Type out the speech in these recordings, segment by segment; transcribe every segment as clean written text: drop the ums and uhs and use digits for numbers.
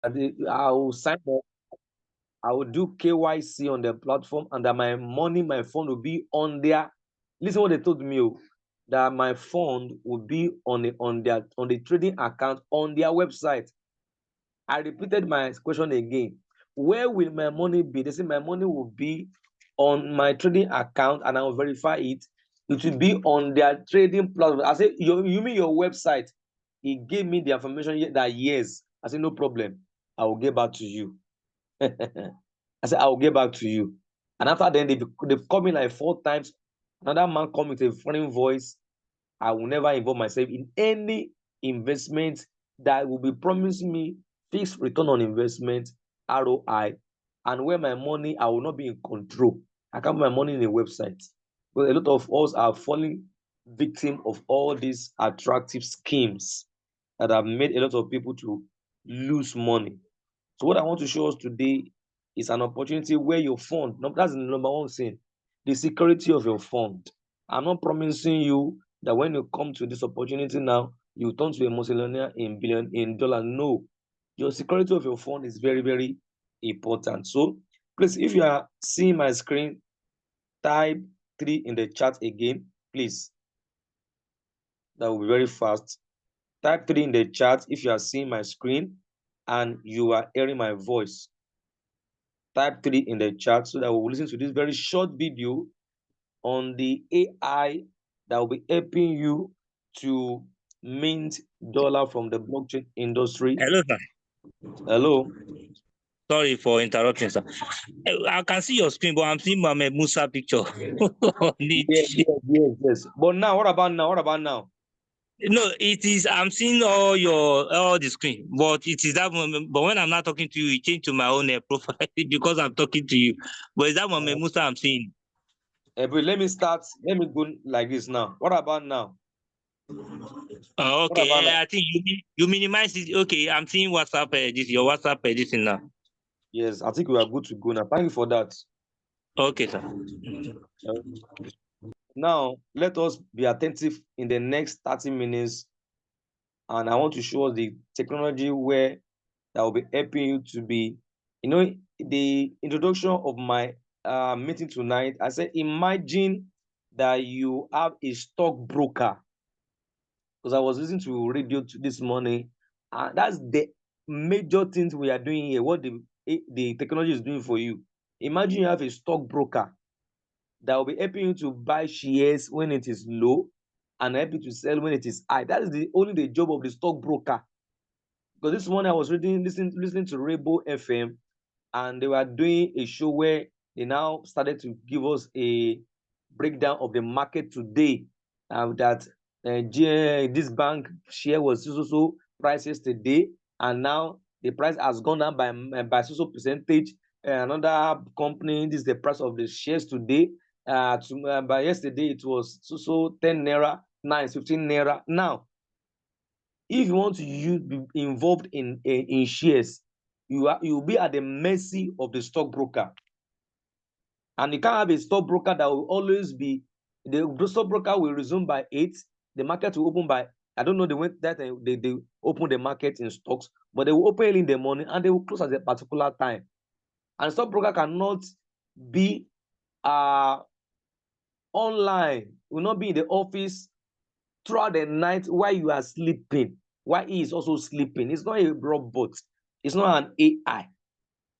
I will sign up. I will do KYC on the platform, and that my money, my fund will be on their. Listen, what they told me, that my fund will be on the trading account on their website. I repeated my question again. Where will my money be? They say my money will be on my trading account, and I will verify it. It will be on their trading platform. I said, you mean your website? He gave me the information that yes. I said, no problem. I will get back to you. I said, I will get back to you. And after then, they've called me like 4 times. Another man called me with a foreign voice. I will never involve myself in any investment that will be promising me fixed return on investment, ROI, and where my money, I will not be in control. I can't put my money in a website. But a lot of us are falling victim of all these attractive schemes that have made a lot of people to lose money. So what I want to show us today is an opportunity where your fund, that's the number one thing, the security of your fund. I'm not promising you that when you come to this opportunity now, you turn to a multi-millionaire in dollar. No, your security of your fund is very, very important. So please, if you are seeing my screen, type 3 in the chat again, please. That will be very fast. Type 3 in the chat if you are seeing my screen and you are hearing my voice. Type 3 in the chat so that we will listen to this very short video on the AI that will be helping you to mint dollar from the blockchain industry. Hello, sir. Hello. Sorry for interrupting, sir. I can see your screen, but I'm seeing Mohamed Musa picture. Yes. But now, what about now? No, it is. I'm seeing all the screen, but it is that moment. But when I'm not talking to you, it changed to my own profile because I'm talking to you. But it's that Mohamed Musa I'm seeing. But let me start. Let me go like this now. What about now? Oh, okay. I think you minimize it. Okay, I'm seeing WhatsApp. Your WhatsApp editing now. Yes, I think we are good to go now. Thank you for that. Okay, sir. Now, let us be attentive in the next 30 minutes. And I want to show us the technology where that will be helping you to be, the introduction of my meeting tonight. I said, imagine that you have a stockbroker. Because I was listening to radio this morning, and that's the major things we are doing here. What the technology is doing for you. Imagine you have a stockbroker that will be helping you to buy shares when it is low and help you to sell when it is high. That is only the job of the stockbroker. Because this morning I was listening to Rainbow FM, and they were doing a show where they now started to give us a breakdown of the market today. That this bank share was so price yesterday, and now the price has gone down by so percentage. Another company, this is the price of the shares today. By yesterday it was so 10 naira, now it's 15 naira. Now, if you want to be involved in shares, you will be at the mercy of the stockbroker. And you can't have a stockbroker that will always be, the stockbroker will resume by 8, the market will open by, I don't know the way that they open the market in stocks, but they will open early in the morning and they will close at a particular time. And stockbroker cannot be online, will not be in the office throughout the night while you are sleeping, while he is also sleeping. It's not a robot, it's not an AI.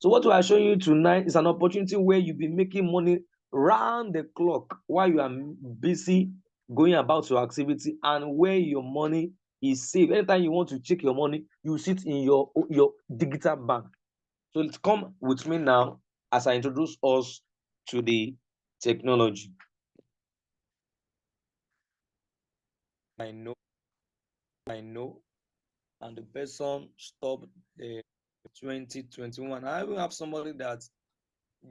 So what we are showing you tonight is an opportunity where you'll be making money round the clock while you are busy going about your activity, and where your money is safe. Anytime you want to check your money, you sit in your digital bank. So let's come with me now as I introduce us to the technology. I know, and the person stopped the 2021. I even have somebody that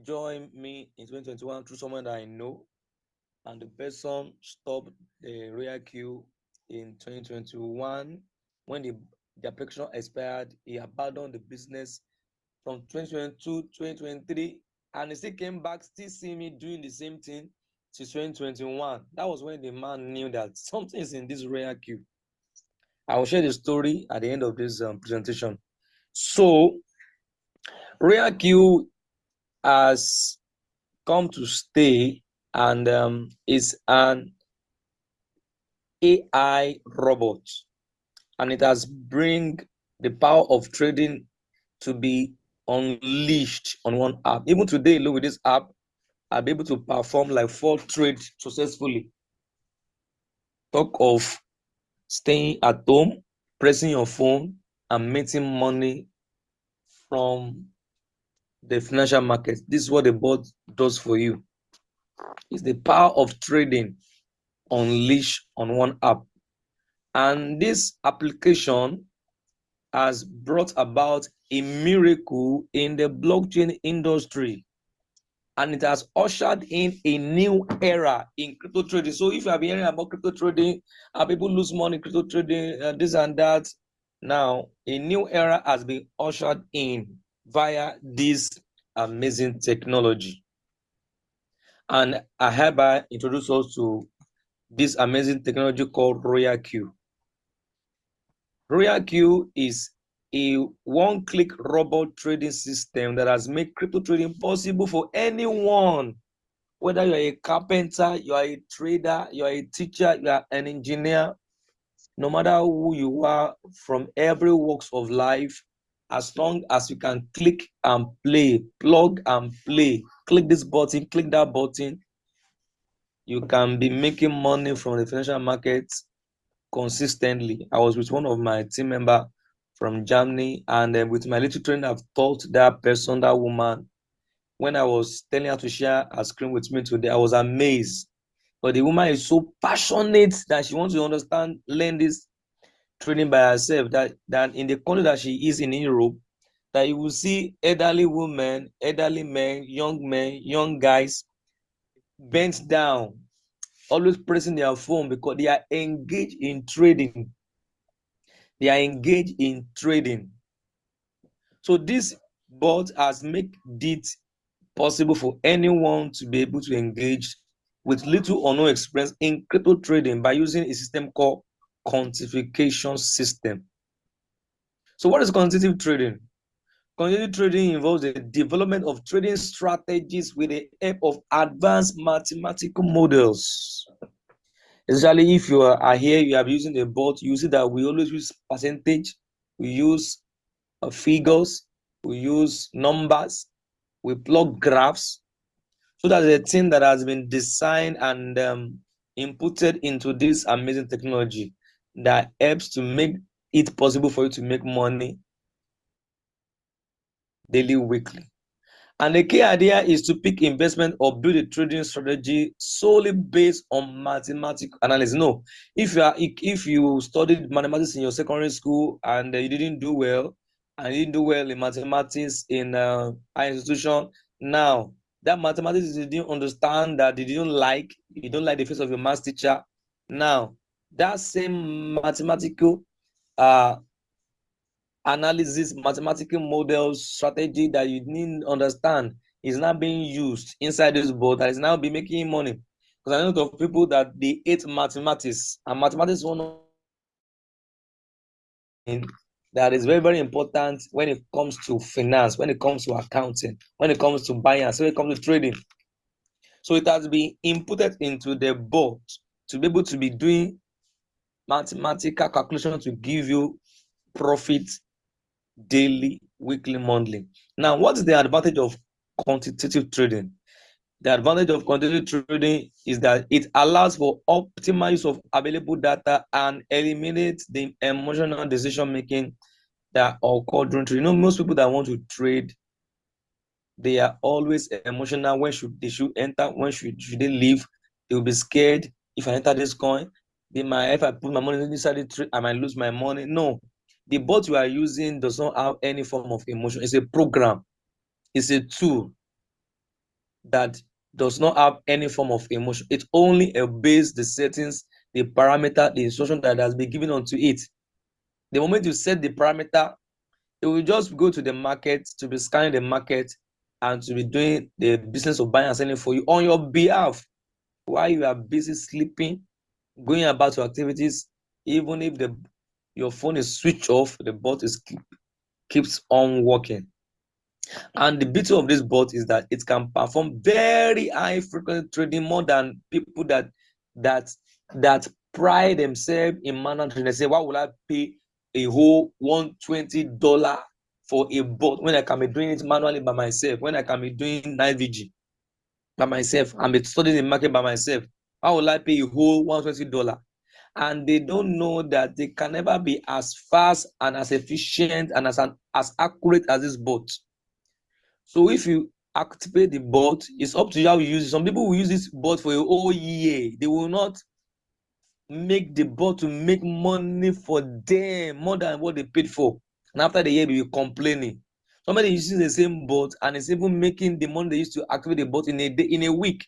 joined me in 2021 through someone that I know, and the person stopped the RoyalQ in 2021 when the application expired. He abandoned the business from 2022, 2023, and he still came back, still see me doing the same thing since 2021. That was when the man knew that something is in this RoyalQ. I will share the story at the end of this presentation. So RoyalQ has come to stay and is an AI robot, and it has bring the power of trading to be unleashed on one app. Even today, look, with this app, I'll be able to perform like 4 trades successfully. Talk of staying at home, pressing your phone, and making money from the financial market. This is what the bot does for you. It's the power of trading unleashed on one app. And this application has brought about a miracle in the blockchain industry, and it has ushered in a new era in crypto trading. So if you have been hearing about crypto trading and people lose money in crypto trading, this and that, now a new era has been ushered in via this amazing technology. And I hereby introduce us to this amazing technology called RoyalQ. RoyalQ is a one-click robot trading system that has made crypto trading possible for anyone. Whether you're a carpenter, you are a trader, you are a teacher, you are an engineer, no matter who you are from every walks of life, as long as you can click and play, plug and play, click this button, click that button, you can be making money from the financial markets consistently. I was with one of my team member from Germany, and with my little training, I've taught that person, that woman. When I was telling her to share her screen with me today, I was amazed. But the woman is so passionate that she wants to understand, learn this training by herself. That in the country that she is in Europe, that you will see elderly women, elderly men, young guys bent down, always pressing their phone because they are engaged in trading. They are engaged in trading. So this bot has made it possible for anyone to be able to engage with little or no experience in crypto trading by using a system called quantification system. So what is quantitative trading? Quantitative trading involves the development of trading strategies with the help of advanced mathematical models. Especially if you are here, you are using a bot, you see that we always use percentage, we use figures, we use numbers, we plug graphs. So that's a thing that has been designed and inputted into this amazing technology that helps to make it possible for you to make money daily, weekly. And the key idea is to pick investment or build a trading strategy solely based on mathematical analysis. No, if you studied mathematics in your secondary school and you didn't do well, and you didn't do well in mathematics in high institution, now that mathematics you didn't understand, that you don't like the face of your math teacher. Now that same mathematical analysis, mathematical models, strategy that you didn't understand is now being used inside this board that is now be making money. Because I know of people that they hate mathematics, and mathematics is one of that is very, very important when it comes to finance, when it comes to accounting, when it comes to buying, so when it comes to trading. So it has been inputted into the board to be able to be doing mathematical calculation to give you profit daily, weekly, monthly. Now, what is the advantage of quantitative trading? The advantage of quantitative trading is that it allows for optimal use of available data and eliminates the emotional decision making that occur during trading. Most people that want to trade, they are always emotional. When they should enter, when should they leave? They will be scared. If I enter this coin, if I put my money inside the trade, I might lose my money. No, the bot you are using does not have any form of emotion. It's a program. It's a tool that does not have any form of emotion. It only obeys the settings, the parameter, the instruction that has been given onto it. The moment you set the parameter, it will just go to the market, to be scanning the market, and to be doing the business of buying and selling for you on your behalf while you are busy sleeping, going about your activities. Even if your phone is switched off, the bot keeps on working. And the beauty of this bot is that it can perform very high frequency trading more than people that pride themselves in manual trading. They say, why would I pay a whole $120 for a bot when I can be doing it manually by myself, when I can be doing night vigil by myself and be studying the market by myself? Why would I pay a whole $120? And they don't know that they can never be as fast and as efficient and as accurate as this bot. So if you activate the bot, it's up to you how you use it. Some people will use this bot for a whole year. They will not make the bot to make money for them more than what they paid for. And after the year, they'll be complaining. Somebody using the same bot and is even making the money they used to activate the bot in a day, in a week,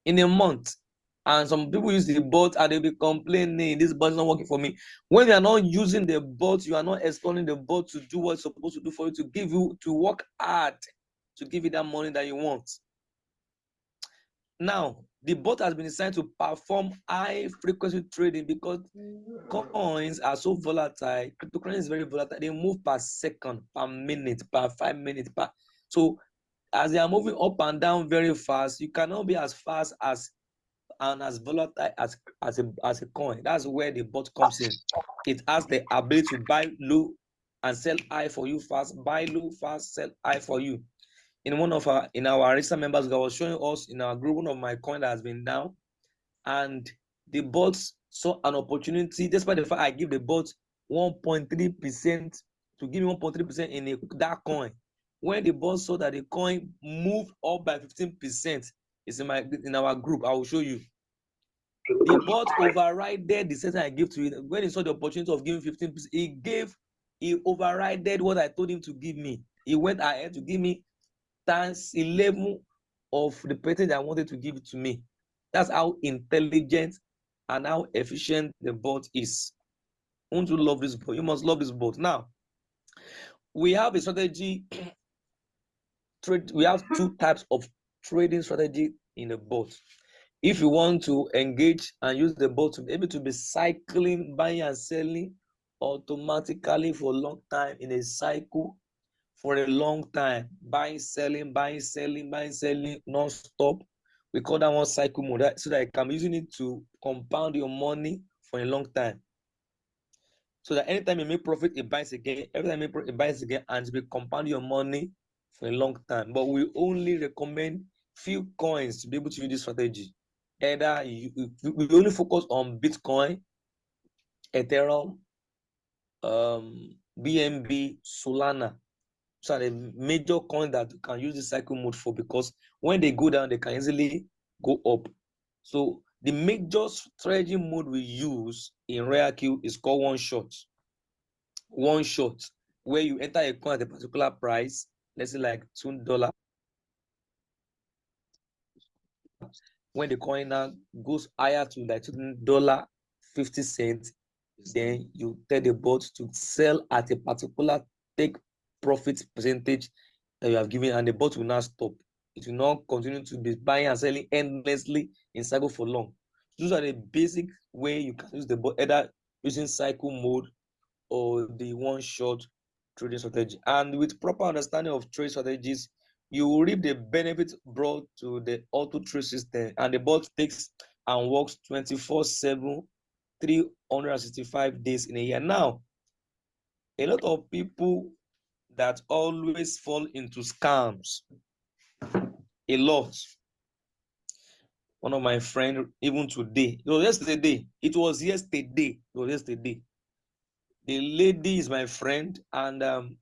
in a month. And some people use the bot and they'll be complaining, this bot is not working for me. When you are not using the bot, you are not exploring the bot to do what it's supposed to do for you, to give you, to work hard, to give you that money that you want. Now, the bot has been designed to perform high frequency trading because coins are so volatile. Cryptocurrency is very volatile. They move per second, per minute, per 5 minutes. So as they are moving up and down very fast, you cannot be as fast as and as volatile as a coin. That's where the bot comes in. It has the ability to buy low and sell high for you fast, buy low fast, sell high for you. In our recent members, I was showing us in our group one of my coin that has been down, and the bot saw an opportunity, despite the fact I give the bot 1.3% to give me 1.3% in that coin. When the bot saw that the coin moved up by 15%, it's in our group. I will show you. The bot overrided the setting I gave to it. When he saw the opportunity of giving 15%, he overrided what I told him to give me. He went ahead to give me times 11 of the percentage I wanted to give it to me. That's how intelligent and how efficient the bot is. Won't you love this bot? You must love this bot. Now, we have a strategy. We have two types of trading strategy in a bot. If you want to engage and use the bot to be able to be cycling, buying and selling automatically for a long time in a cycle, for a long time, buying, selling, non-stop. We call that one cycle mode, so that you can be using it to compound your money for a long time. So that anytime you make profit, it buys again. Every time you make profit, it buys again, and you compound your money for a long time. But we only recommend few coins to be able to use this strategy. Either we only focus on Bitcoin, Ethereum, BNB, Solana. So are the major coins that you can use the cycle mode for, because when they go down, they can easily go up. So the major strategy mode we use in RoyalQ is called one shot. One shot, where you enter a coin at a particular price, let's say like $2. When the coin now goes higher to like $2.50, then you tell the bot to sell at a particular take profit percentage that you have given, and the bot will not stop. It will not continue to be buying and selling endlessly in cycle for long. Those are the basic way you can use the bot, either using cycle mode or the one shot trading strategy. And with proper understanding of trade strategies, you will reap the benefits brought to the auto trade system, and the bot takes and works 24/7, 365 days in a year. Now, a lot of people that always fall into scams, a lot. One of my friends, even today, it was yesterday. The lady is my friend, and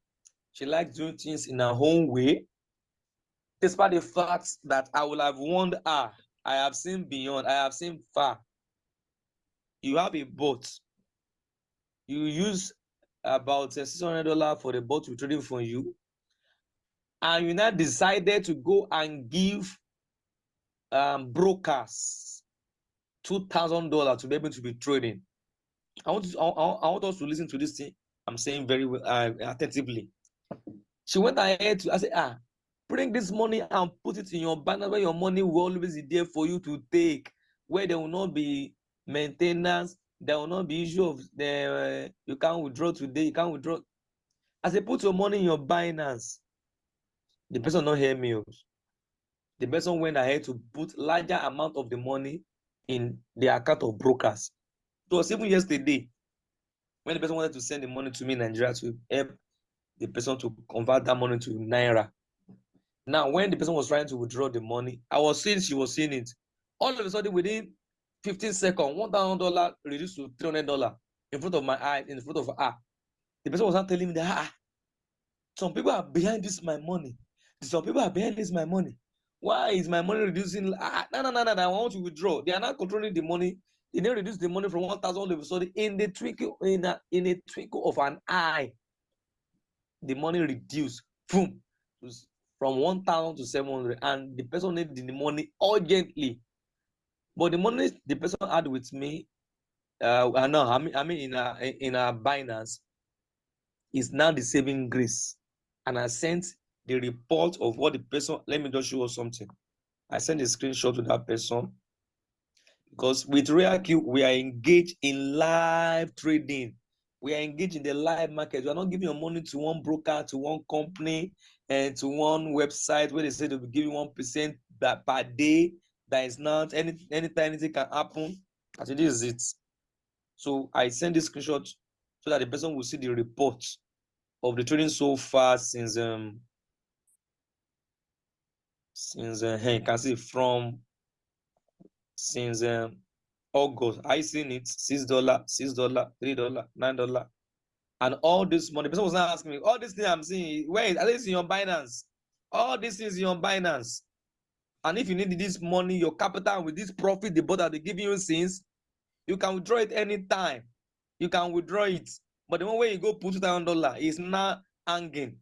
she likes doing things in her own way. Despite the fact that I will have warned her, I have seen beyond, I have seen far. You have a bot. You use about $600 for the bot to trading for you, and you now decided to go and give brokers $2,000 to be able to be trading. I want us to listen to this thing I'm saying very well, attentively. She went ahead I said, bring this money and put it in your bank where your money will always be there for you to take, where there will not be maintenance, there will not be issue of you can't withdraw today, you can't withdraw. I said, put your money in your Binance. The person not hear me. The person went ahead to put larger amount of the money in the account of brokers. It was even yesterday when the person wanted to send the money to me in Nigeria to help the person to convert that money to Naira. Now, when the person was trying to withdraw the money, I was seeing she was seeing it. All of a sudden, within 15 seconds, $1,000 reduced to $300 in front of my eye, in front of her. The person was not telling me that some people are behind this my money. Some people are behind this my money. Why is my money reducing? No, I want to withdraw. They are not controlling the money. They didn't reduce the money from 1,000 all of a sudden in the twinkle in a twinkle of an eye. The money reduced boom, from 1,000 to 700, and the person needed the money urgently. But the money the person had with me, I mean in a Binance, is now the saving grace. And I sent the report of what the person. Let me just show you something. I sent a screenshot to that person because with RoyalQ we are engaged in live trading. We are engaged in the live market. We are not giving your money to one broker, to one company, and to one website where they say they'll be giving 1% per day. That is not anytime anything can happen. As it is it. So I send this screenshot so that the person will see the report of the trading so far since you can see from since August. I seen it $6, $6, $3, $9, and all this money. The person was not asking me all these things I'm seeing. Where is at least in your Binance? All these things in your Binance. And if you need this money, your capital with this profit, the board that they giving you since, you can withdraw it anytime. You can withdraw it. But the one way you go put $2,000 is not hanging.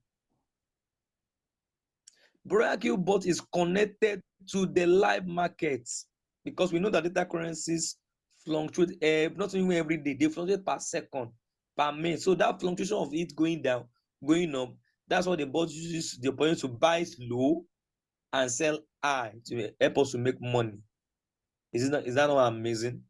RoyalQ bot is connected to the live markets because we know that data currencies fluctuate not even every day, they fluctuate per second, per minute. So that fluctuation of it going down, going up, that's what the bot uses the opportunity to buy low and sell high to help us to make money. Is that not amazing?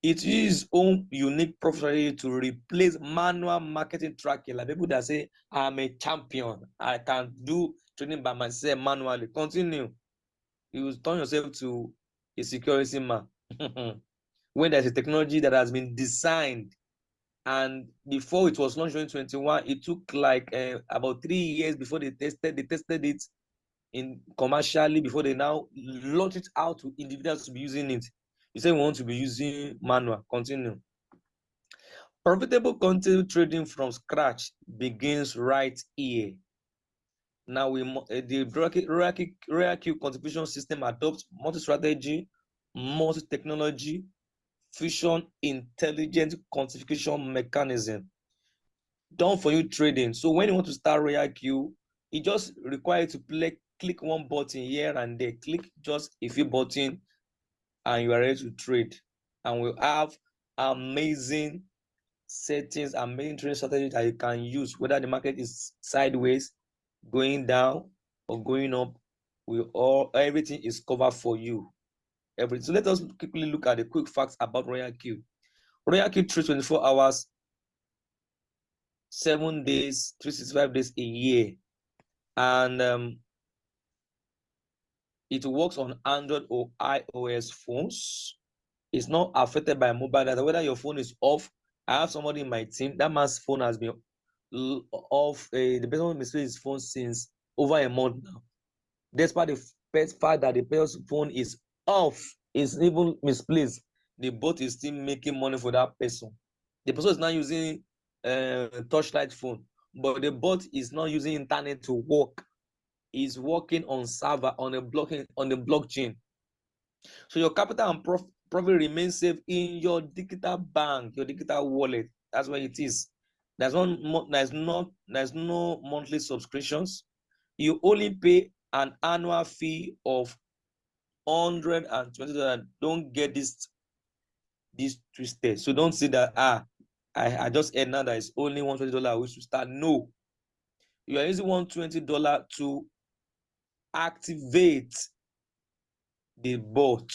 It is own unique profitability to replace manual marketing tracking. Like people that say, I'm a champion, I can do trading by myself manually. Continue. You will turn yourself to a security man. When there's a technology that has been designed, and before it was launched in 2021, it took like about 3 years before they tested it in commercially before they now launch it out to individuals to be using it. You say we want to be using manual. Continue. Profitable content trading from scratch begins right here. Now the RoyalQ contribution system adopts multi-strategy, multi-technology, fusion intelligent quantification mechanism done for you trading. So when you want to start RoyalQ, it just requires you to click one button here and there. Click just a few buttons and you are ready to trade. And we'll have amazing settings, amazing trading strategies that you can use, whether the market is sideways, going down, or going up. Everything is covered for you. Everything. So let us quickly look at the quick facts about RoyalQ. RoyalQ trades 24 hours, 7 days, 365 days a year, and it works on Android or iOS phones. It's not affected by mobile data. Whether your phone is off, I have somebody in my team, that man's phone has been off. The person misplaced his phone since over a month now. Despite the fact that the person's phone is off, is even misplaced, the bot is still making money for that person. The person is not using touchlight phone, but the bot is not using internet to work. Is working on server on the blockchain. So your capital and profit remain safe in your digital bank, your digital wallet. That's where it is. There's no monthly subscriptions. You only pay an annual fee of $120. Don't get this twisted. So don't say that I just heard now that it's only $120 we should start. No, you are using $120 to activate the bot.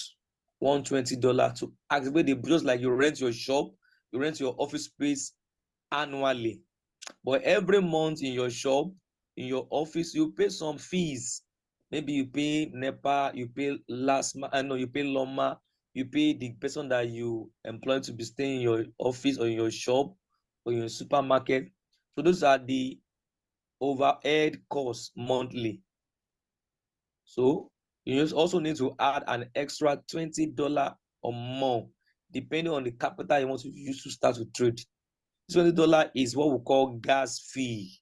$120 to activate the, just like you rent your shop, you rent your office space annually. But every month in your shop, in your office, you pay some fees. Maybe you pay NEPA, you pay you pay Loma, you pay the person that you employ to be staying in your office or in your shop or in your supermarket. So those are the overhead costs monthly. So you also need to add an extra $20 or more, depending on the capital you want to use to start to trade. $20 is what we call gas fee,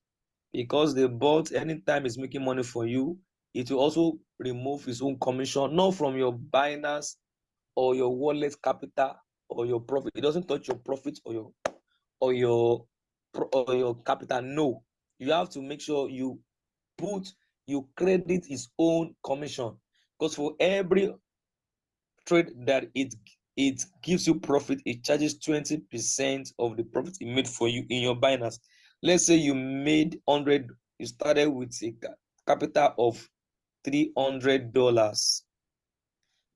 because the bot, anytime it's making money for you, it will also remove its own commission, not from your Binance or your wallet capital or your profit. It doesn't touch your profit or your capital. No, you have to make sure you credit its own commission, because for every trade that it gives you profit, it charges 20% of the profit it made for you in your Binance. Let's say you made 100, you started with a capital of $300.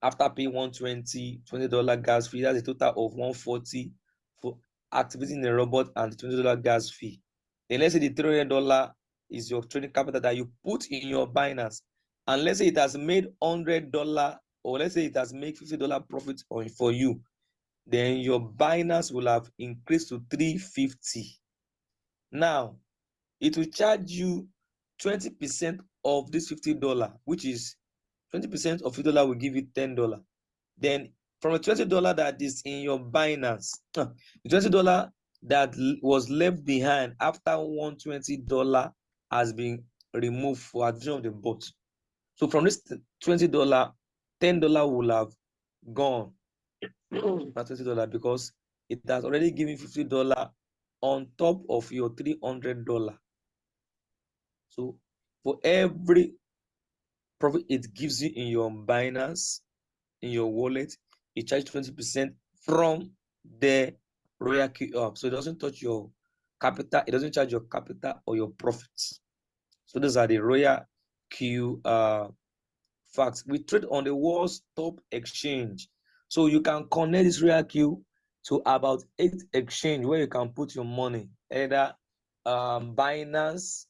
After paying $120 gas fee, that's a total of $140 for activating the robot and the $20 gas fee. Then let's say the $300 is your trading capital that you put in your Binance, and let's say it has made $100, or let's say it has made $50 profit for you, then your Binance will have increased to $350. Now it will charge you 20% of this $50, which is 20% of $50 will give you $10. Then from the $20 that is in your Binance, the $20 that was left behind after $120 has been removed for addition of the bot. So from this $20, $10 will have gone. Not $20, because it has already given $50 on top of your $300. So for every profit it gives you in your Binance, in your wallet, it charges 20% from the RoyalQ app. So it doesn't touch your capital, it doesn't charge your capital or your profits. So those are the RoyalQ facts. We trade on the world's top exchange. So you can connect this RoyalQ to about 8 exchange where you can put your money, either Binance,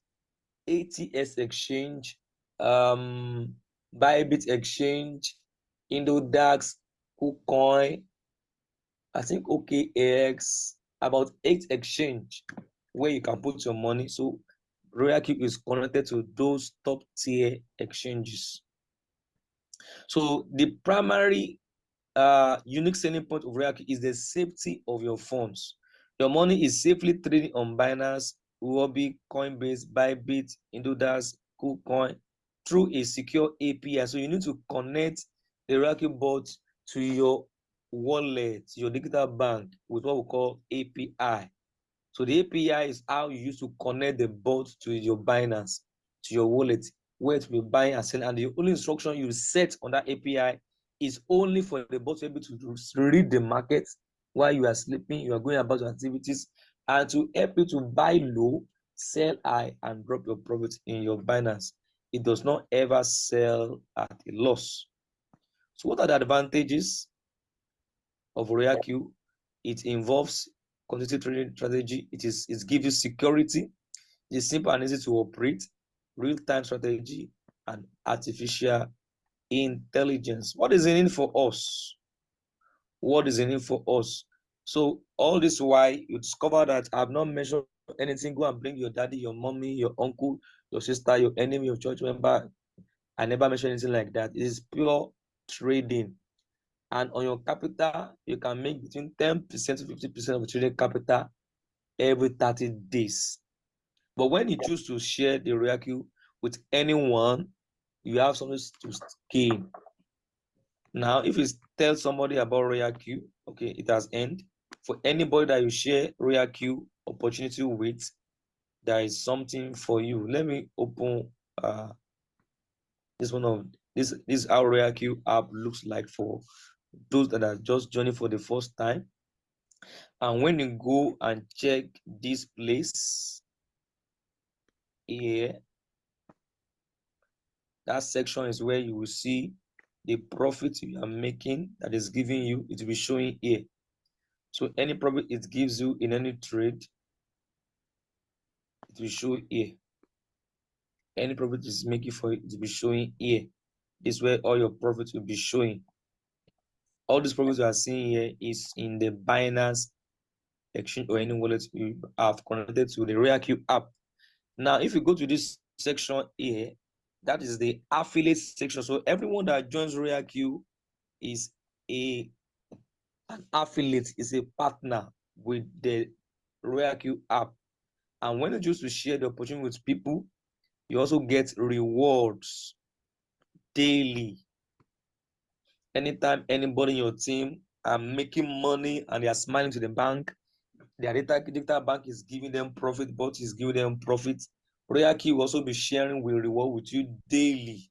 ATS exchange, Bybit exchange, Indodax, KuCoin, I think OKX, about 8 exchange where you can put your money. So RoyalQ is connected to those top tier exchanges. So the primary unique selling point of RoyalQ is the safety of your funds. Your money is safely traded on Binance, Huobi, Coinbase, Bybit, Indodax, KuCoin through a secure API. So you need to connect the RoyalQ bot to your wallet, your digital bank, with what we call API. So the API is how you use to connect the bot to your Binance, to your wallet, where to be buying and selling. And the only instruction you set on that API is only for the bot to be able to read the market while you are sleeping, you are going about your activities, and to help you to buy low, sell high, and drop your profit in your Binance. It does not ever sell at a loss. So what are the advantages of RoyalQ? It involves quantitative trading strategy. It gives you security. It's simple and easy to operate, real-time strategy, and artificial intelligence. What is in it for us? What is in it for us? So all this why you discover that I've not mentioned anything. Go and bring your daddy, your mommy, your uncle, your sister, your enemy, your church member. I never mentioned anything like that. It is pure trading. And on your capital, you can make between 10% to 50% of the trading capital every 30 days. But when you choose to share the RoyalQ with anyone, you have something to gain. Now, if you tell somebody about RoyalQ, okay, it has ended. For anybody that you share RoyalQ opportunity with, there is something for you. Let me open this one of this is how RoyalQ app looks like for those that are just joining for the first time. And when you go and check this place here, that section is where you will see the profit you are making that is giving you. It will be showing here. So any profit it gives you in any trade, it will show here. Any profit is making for it to be showing here. This is where all your profits will be showing. All these profits you are seeing here is in the Binance exchange or any wallet you have connected to the RoyalQ app. Now, if you go to this section here, that is the affiliate section. So everyone that joins RoyalQ is an affiliate, is a partner with the RoyalQ app. And when you choose to share the opportunity with people, you also get rewards daily. Anytime anybody in your team are making money and they are smiling to the bank, their digital bank is giving them profit, but is giving them profit. RoyalQ will also be sharing with reward with you daily,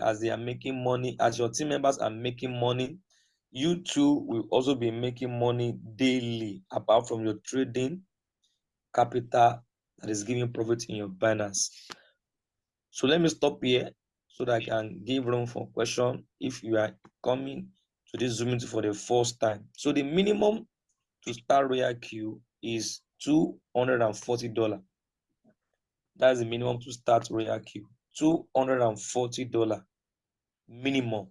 as they are making money, as your team members are making money. You too will also be making money daily, apart from your trading capital that is giving profit in your Binance. So let me stop here so that I can give room for question if you are coming to this Zoom meeting for the first time. So the minimum to start RoyalQ is $240. That's the minimum to start RoyalQ. $240 minimum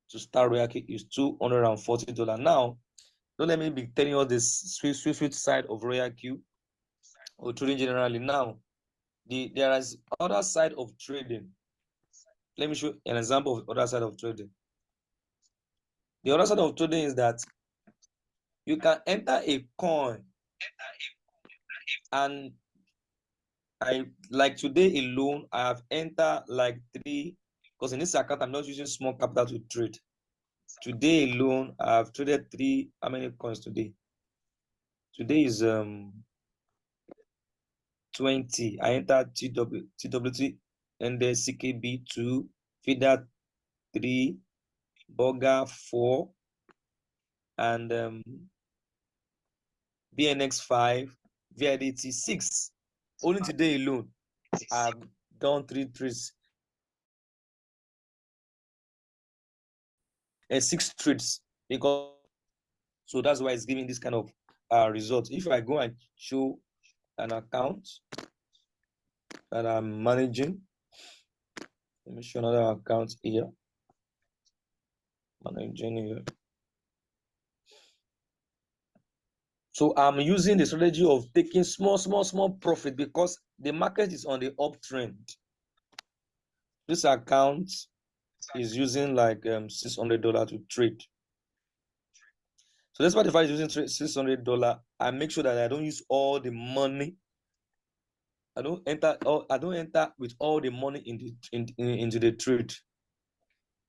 to start RoyalQ is $240. Now, don't let me be telling you all this sweet side of RoyalQ or trading generally. Now, there is other side of trading. Let me show an example of the other side of trading. The other side of trading is that you can enter a coin, and like today alone, I have entered like 3, because in this account I'm not using small capital to trade. Today alone, I have traded 3. How many coins today? Today is 20. I entered TWT and then CKB2, FIDA 3, Burger 4, and BNX 5, VIDT 6. Only today alone, I've done 3 trades and 6 trades, because so that's why it's giving this kind of result. If I go and show an account that I'm managing, let me show another account here. Managing here. So I'm using the strategy of taking small profit because the market is on the uptrend. This account is using like $600 to trade. So that's why if I'm using $600, I make sure that I don't use all the money. I don't enter with all the money into the trade.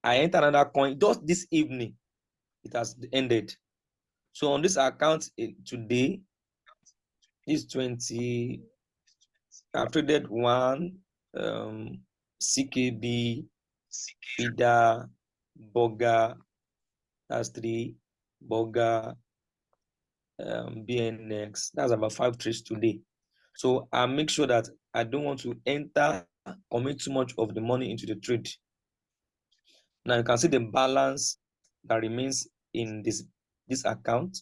I enter another coin just this evening. It has ended. So on this account today is 20. I've traded 1 CKB, FIDA, Burger, that's 3, Burger, BNX. That's about 5 trades today. So I make sure that I don't want to commit too much of the money into the trade. Now you can see the balance that remains in this account,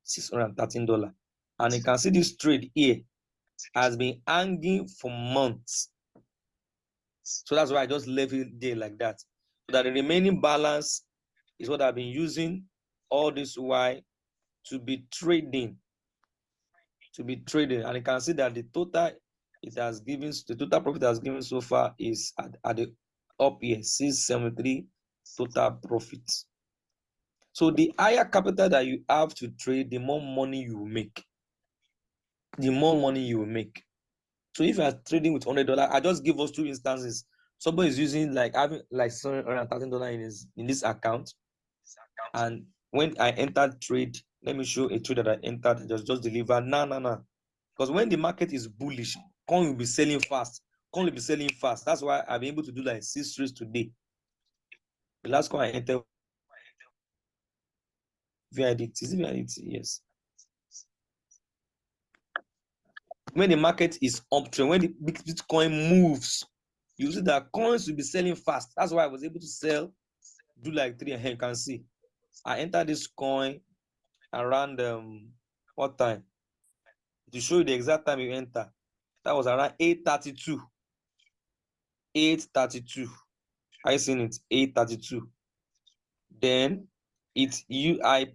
$613. And you can see this trade here has been hanging for months. So that's why I just left it there like that. So that the remaining balance is what I've been using all this while to be trading. And you can see that the total profit has given so far is at the up here, 673 total profits. So the higher capital that you have to trade, the more money you will make. So if you are trading with $100, I just give us 2 instances. Somebody is using like having like $713 in this account, and when I entered trade, let me show a trade that I entered, just deliver. No. Because when the market is bullish, coin will be selling fast. That's why I've been able to do like 6 trades today. The last coin I entered, VIDT. Is it VIDT? Yes. When the market is uptrend, when the Bitcoin moves, you see that coins will be selling fast. That's why I was able to sell, do like 3 ahead. You can see I entered this coin around what time? To show you the exact time you enter, that was around 8:32. 832. I seen it 832. Then I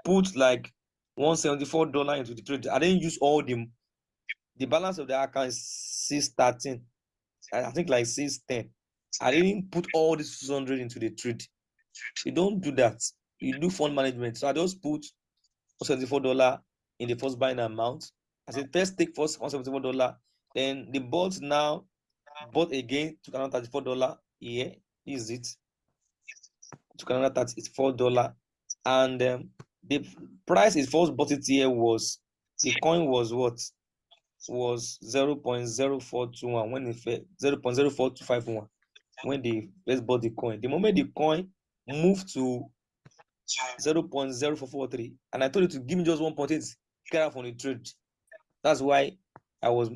put like $174 into the trade. I didn't use all the balance of the account is 613. I think like 610. I didn't put all this 600 into the trade. You don't do that. You do fund management. So I just put $174 in the first buying amount. I said first take first $174. Then the bots now bought again, took another $34 here. Is it? Took another $34. And the price is first bought it here was, the coin was what? Was 0.0421 when it fell 0.04251 when they first bought the coin. The moment the coin moved to 0.0443, and I told you to give me just 1.8, get out from the trade. That's why I was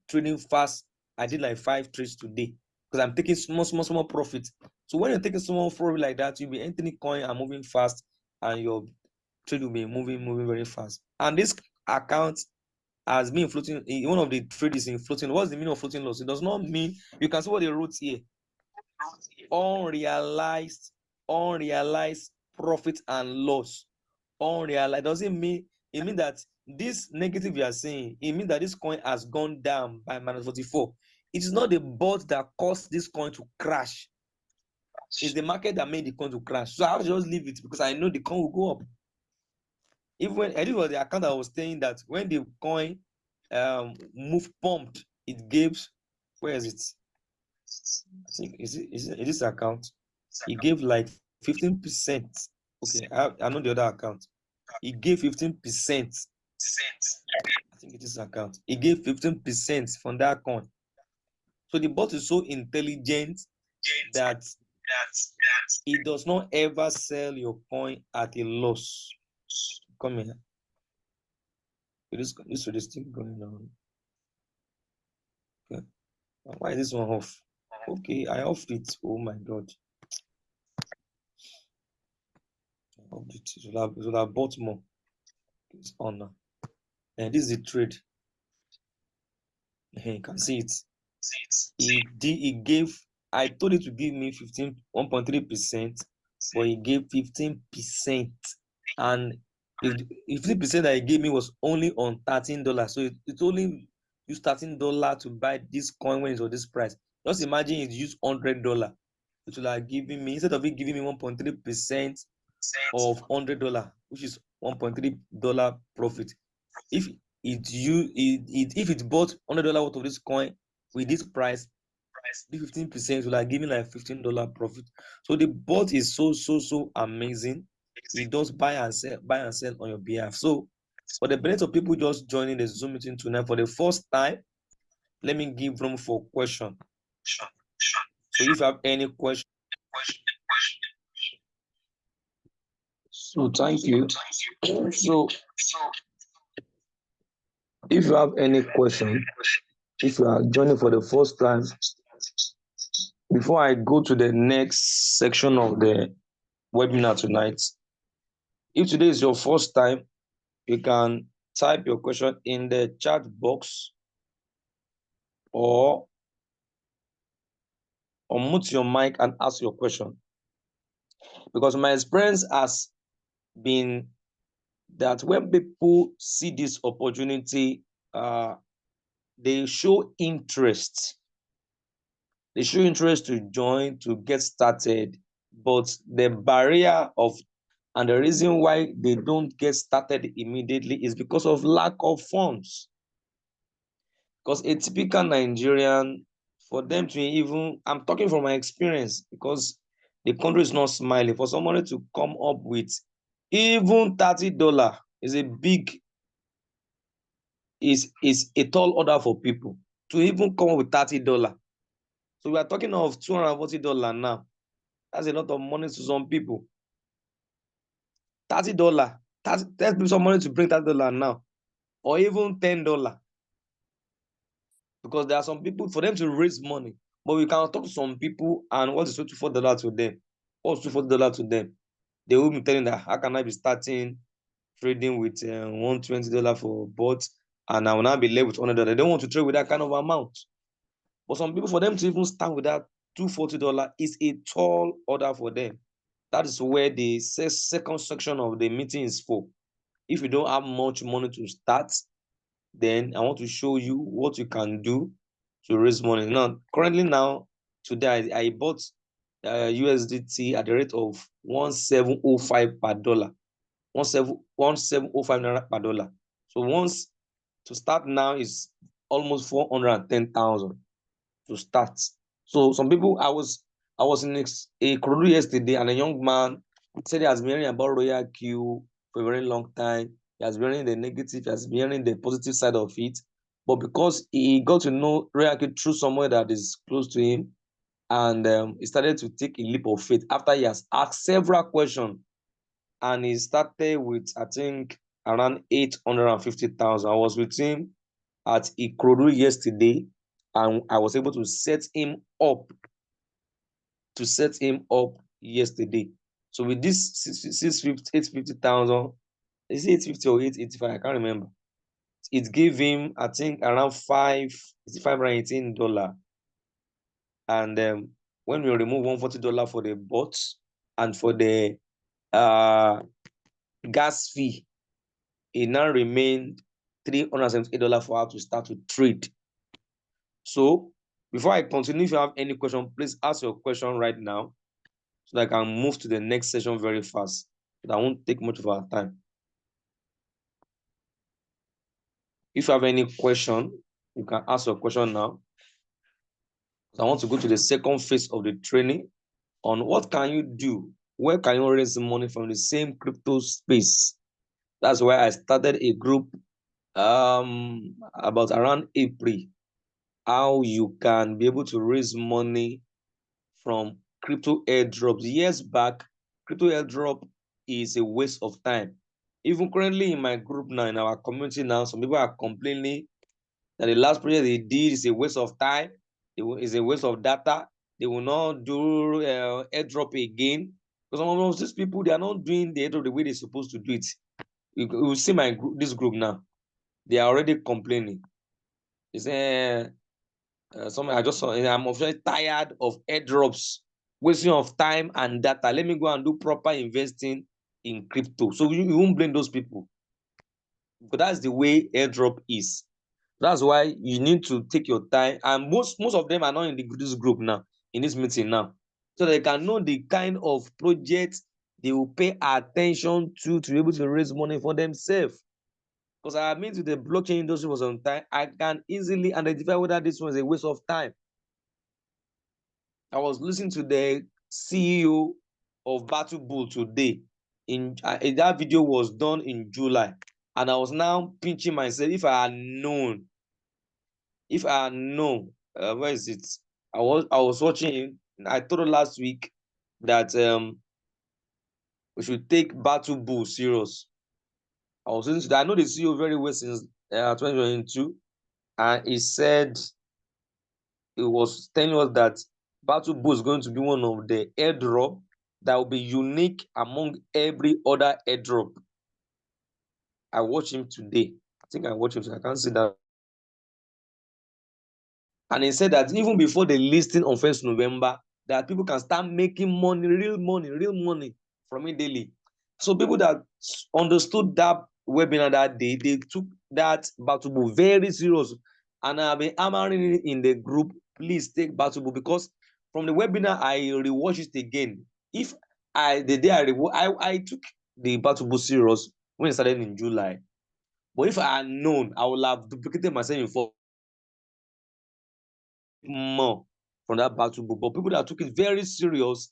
trading fast. I did like 5 trades today because I'm taking small profit. So when you're taking small profit like that, you'll be entering coin and moving fast, and your trade will be moving very fast. And this account has been floating. One of the trades is in floating. What's the meaning of floating loss? It does not mean, you can see what they wrote here: unrealized profit and loss. Unrealized doesn't mean, it means that this negative you are saying, it means that this coin has gone down by -44. It is not the bot that caused this coin to crash. It's the market that made the coin to crash. So I have to just leave it because I know the coin will go up. Even when I did, was the account I was saying that when the coin pumped, it gave, where is it? I think is this account? It gave like 15%. Okay, I know the other account. It gave 15%. I think it is account. It gave 15% from that coin. So the bot is so intelligent that it does not ever sell your coin at a loss. Come here. This thing going on. Okay. Why is this one off? Okay, I offed it. Oh my god. I offed it. It should have bought more. It's on now. And this is the trade. You can see it. It gave, I told it to give me 1.3%, but it gave 15%. And if 15% that it gave me was only on $13. So it only used $13 to buy this coin when it's on this price. Just imagine it used $100. It will have given me, instead of it giving me 1.3% of $100, which is $1.3 profit. If it bought $100 worth of this coin with this price, the 15% will have given like $15 profit. So the bot is so amazing. It does buy and sell on your behalf. So for the benefit of people just joining the Zoom meeting tonight for the first time, let me give room for question. So if you have any question, so thank you. So if you have any question, if you are joining for the first time, before I go to the next section of the webinar tonight, if today is your first time, you can type your question in the chat box or unmute your mic and ask your question. Because my experience has been that when people see this opportunity, they show interest. They show interest to join, to get started, but the barrier of, and the reason why they don't get started immediately is because of lack of funds. Because a typical Nigerian, for them to even, I'm talking from my experience, because the country is not smiling, for somebody to come up with even $30 is a big, is a tall order for people to even come up with $30. So we are talking of $240 now. That's a lot of money to some people. $30. Tell somebody to bring $30 now, or even $10. Because there are some people, for them to raise money, but we can talk to some people, and what is $24 to them? What's $24 to them? They will be telling that, how can I be starting trading with $120 for bots, and I will now be left with $100? They don't want to trade with that kind of amount. But some people, for them to even start with that $240 is a tall order for them. That is where the second section of the meeting is for. If you don't have much money to start, then I want to show you what you can do to raise money. Now, currently now, today I bought USDT at the rate of 1705 per dollar. 1705 naira per dollar. So once to start now is almost 410,000 to start. So some people, I was in a crew yesterday, and a young man said he has been hearing about RoyalQ for a very long time. He has been hearing the negative, he has been hearing the positive side of it. But because he got to know RoyalQ through somewhere that is close to him, and he started to take a leap of faith after he has asked several questions, and he started with, I think, around 850,000. I was with him at Ikorodu yesterday, and I was able to set him up yesterday. So with this 850,000, is it 850 or 885? I can't remember. It gave him, I think, around $518. And when we remove $140 for the bots and for the gas fee, it now remained $378 for her to start to trade. So before I continue, if you have any question, please ask your question right now so that I can move to the next session very fast. That won't take much of our time. If you have any question, you can ask your question now. So I want to go to the second phase of the training on what can you do? Where can you raise money from the same crypto space? That's why I started a group about around April. How you can be able to raise money from crypto airdrops. Years back, crypto airdrop is a waste of time. Even currently in my group now, in our community now, some people are complaining that the last project they did is a waste of time, it's a waste of data. They will not do airdrop again. Because some of these people, they are not doing the airdrop the way they're supposed to do it. You will see this group now. They are already complaining. They say, something I just saw, I'm very tired of airdrops, wasting of time and data. Let me go and do proper investing in crypto. So you won't blame those people, but that's the way airdrop is. That's why you need to take your time, and most of them are not in this group now, in this meeting now, so they can know the kind of projects they will pay attention to be able to raise money for themselves. Because I admit to the blockchain industry for some time, I can easily identify whether this one is a waste of time. I was listening to the CEO of Battle Bull today. That video was done in July, and I was now pinching myself. If I had known, where is it? I was watching him. I told her last week that we should take Battle Bull serious. I was listening to that. I know the CEO very well since 2022, and he said he was telling us that Battle Bull is going to be one of the airdrop that will be unique among every other airdrop. I watched him today. I think I watched him today. I can't see that. And he said that even before the listing on 1st November, that people can start making money, real money from it daily. So people that understood that webinar that day, they took that Battle Bull very serious. And I've been hammering it in the group, please take Battle Bull, because from the webinar, I rewatched it again. If the day I took the Battle Bull serious when it started in July. But if I had known, I would have duplicated myself in 4 more from that Battle Bull. But people that took it very serious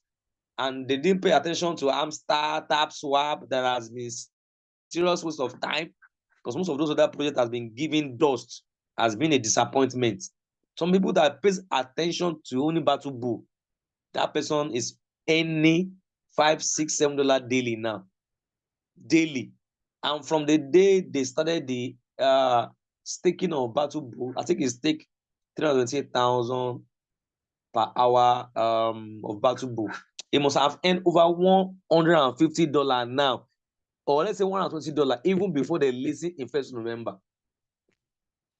and they didn't pay attention to Tap Swap, that has been serious waste of time, because most of those other projects has been giving dust, has been a disappointment. Some people that pays attention to only Battle Bull, that person is earning $5, $6, $7 daily now. Daily. And from the day they started the staking of Battle Bull, I think it's stake 328,000 per hour of Battle Bull. It must have earned over $150 now, or let's say $120, even before the listing in 1st November.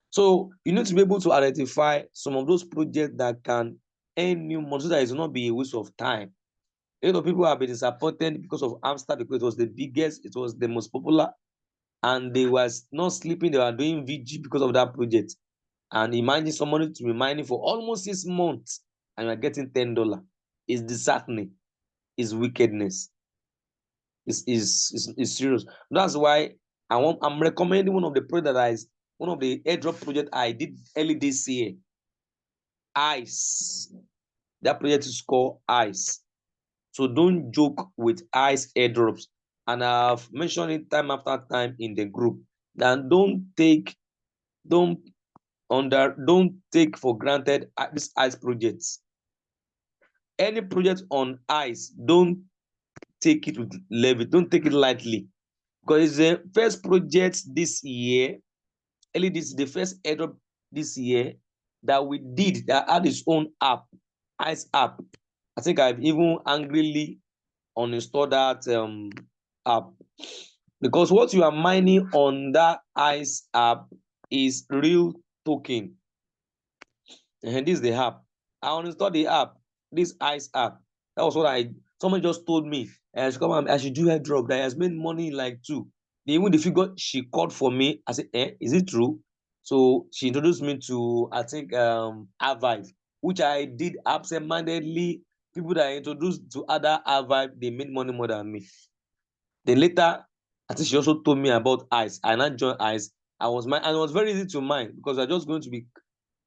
So you need to be able to identify some of those projects that can earn new money so that it will not be a waste of time. A lot of people have been disappointed because of Amster because it was the biggest, it was the most popular, and they was not sleeping, they were doing VG because of that project. And imagine somebody to be mining for almost 6 months and you're getting $10. It's disheartening, it's wickedness, it's serious. That's why I'm recommending one of the projects one of the airdrop project I did early this year. ICE. That project is called ICE. So don't joke with ICE airdrops. And I've mentioned it time after time in the group. Then don't take for granted this ICE projects. Any project on ICE, don't take it with levity, don't take it lightly. Because it's the first project this year, this is the first airdrop this year that we did that had its own app, ICE app. I think I've even angrily uninstalled that app, because what you are mining on that ICE app is real token. And this is the app. I uninstalled the app, this ICE app. That was what someone just told me. I should come and I should do airdrop that has made money like two. Even the figure she called for me, I said, is it true? So she introduced me to, I think, Avive, which I did absent-mindedly. People that I introduced to other Avive, they made money more than me. Then later, I think she also told me about ICE. I now joined ICE. And it was very easy to mine because I'm just going to be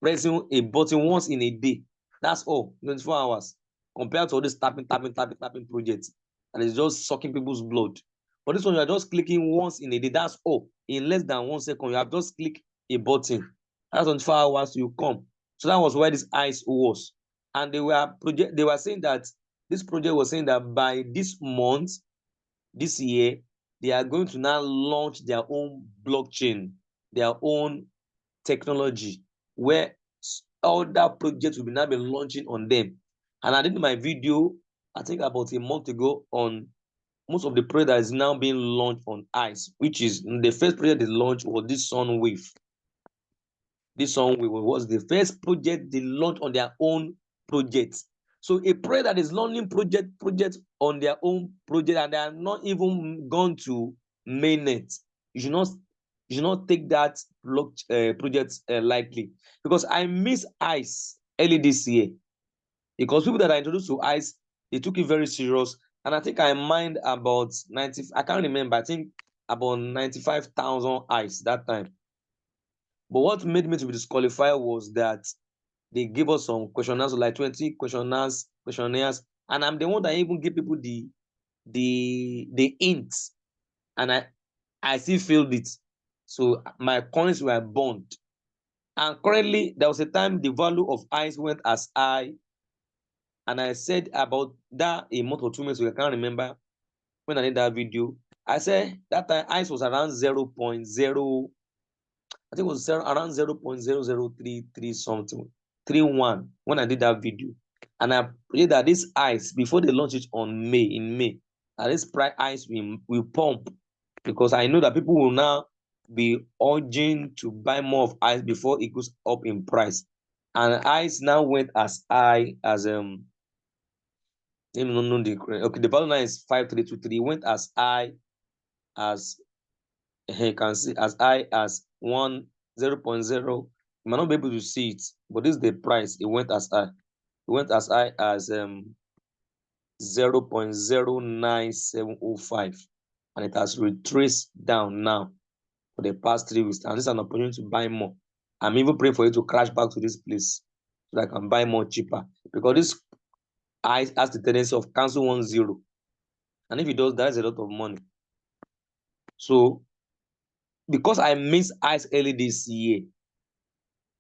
pressing a button once in a day. That's all, 24 hours. Compared to all this tapping projects. And it's just sucking people's blood. But this one, you are just clicking once in a day. That's all. In less than 1 second, you have just clicked a button. That's 24 hours you come. So that was where this ICE was. And they were saying that this project was saying that by this month, this year, they are going to now launch their own blockchain, their own technology, where other projects will now be launching on them. And I did my video, I think about a month ago, on most of the project that is now being launched on ICE, which is the first project they launched was this Sunwave. This Sunwave was the first project they launched on their own project. So a project that is launching project on their own project and they are not even gone to mainnet, you should not take that project lightly, because I miss ICE early this year, because people that are introduced to ICE, they took it very serious. And I think I mined about 90, I can't remember, I think about 95,000 ICE that time. But what made me to be disqualified was that they gave us some questionnaires, like 20 questionnaires, and I'm the one that even give people the hints, and I still failed it. So my coins were burned. And currently, there was a time the value of ICE went as high, and I said about that a month or 2 months ago, I can't remember when I did that video. I said that time ICE was around 0.0, I think it was around 0.0033 something, 31 when I did that video. And I prayed that this ICE, before they launch it in May, that this price ICE will pump, because I know that people will now be urging to buy more of ICE before it goes up in price. And ICE now went as high as the value now is 5323, went as high as you can see, as high as 0.0. You might not be able to see it, but this is the price. It went as high. It went as high as 0.09705, and it has retraced down now for the past 3 weeks. And this is an opportunity to buy more. I'm even praying for you to crash back to this place so that I can buy more cheaper, because this ICE has the tendency of cancel 1-0, and if it does, that is a lot of money. So because I missed ICE early this year,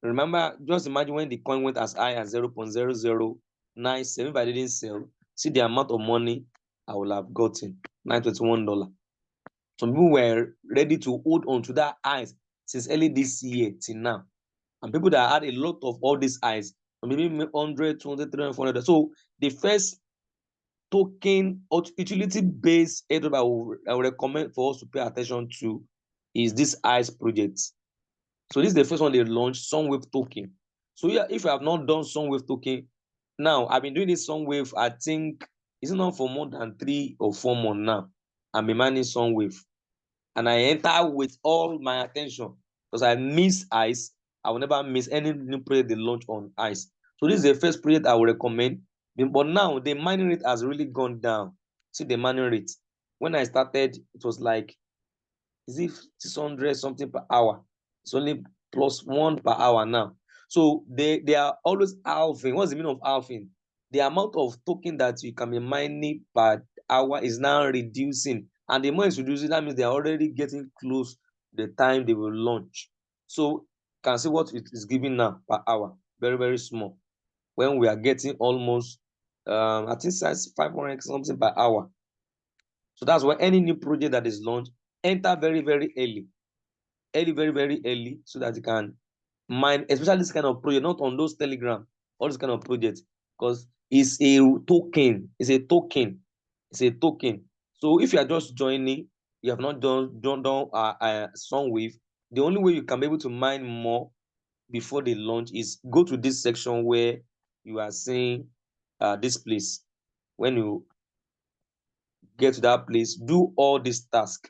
remember, just imagine when the coin went as high as 0.0097. If I didn't sell, see the amount of money I will have gotten, $921. Some people were ready to hold on to that ICE since early this year till now. And people that had a lot of all these ICE, maybe 100, 200, 300, 400. So the first token or utility-based airdrop I will recommend for us to pay attention to is this ICE project. So this is the first one they launched, Sunwave token. So yeah, if you have not done Sunwave token, now I've been doing this Sunwave, I think it's not for more than 3 or 4 months now. I'm mining Sunwave. And I enter with all my attention because I miss ice. I will never miss any new project they launch on ice. So this is the first project I will recommend. But now the mining rate has really gone down. See the mining rate. When I started, it was like, is it 600 something per hour? It's only +1 per hour now. So they are always halving. What's the meaning of halving? The amount of token that you can be mining per hour is now reducing. And the more it's reducing, that means they are already getting close to the time they will launch. So you can see what it is giving now per hour. Very, very small. When we are getting almost, I think size 500 something per hour. So that's why any new project that is launched, enter very, very early. Very, very early, so that you can mine, especially this kind of project, not on those Telegram, all this kind of projects, because it's a token. It's a token. It's a token. So if you are just joining, you have not done Sunwave, the only way you can be able to mine more before they launch is go to this section where you are seeing this place. When you get to that place, do all this task.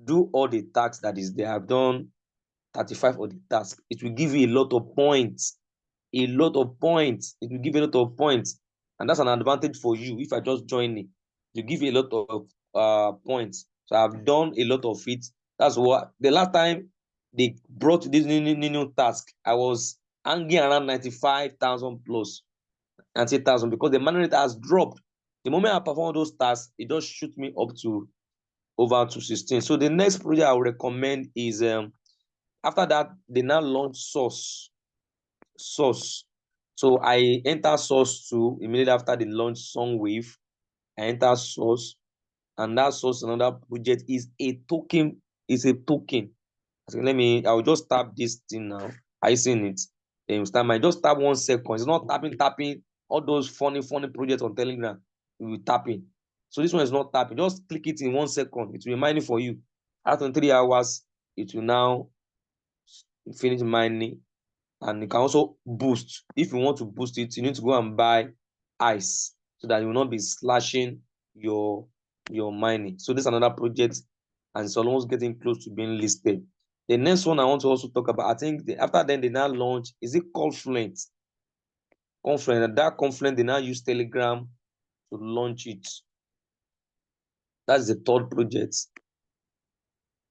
Do all the tasks that is there. I've done 35 of the task. It will give you a lot of points. A lot of points. It will give you a lot of points. And that's an advantage for you if I just join it. To give you a lot of points. So I've done a lot of it. That's what the last time they brought this new task, I was hanging around 95,000 plus 90,000 because the money rate has dropped. The moment I perform those tasks, it just shoot me up to over to 16. So the next project I would recommend is after that, they now launch Source. So I enter Source 2 immediately after they launch Sunwave. I enter Source, and that Source, another project, is a token. Is a token. So I'll just tap this thing now. I seen it. Then start my just tap 1 second. It's not tapping all those funny projects on Telegram. You will tapping. So this one is not tapping. Just click it in 1 second. It will remind you for you. After 3 hours, it will now finish mining. And you can also boost. If you want to boost it, you need to go and buy ice so that you will not be slashing your mining. So this is another project, and it's almost getting close to being listed. The next one I want to also talk about, I think after then they now launch, is it Confluent? Confluent. That Confluent, they now use Telegram to launch it. That's the third project.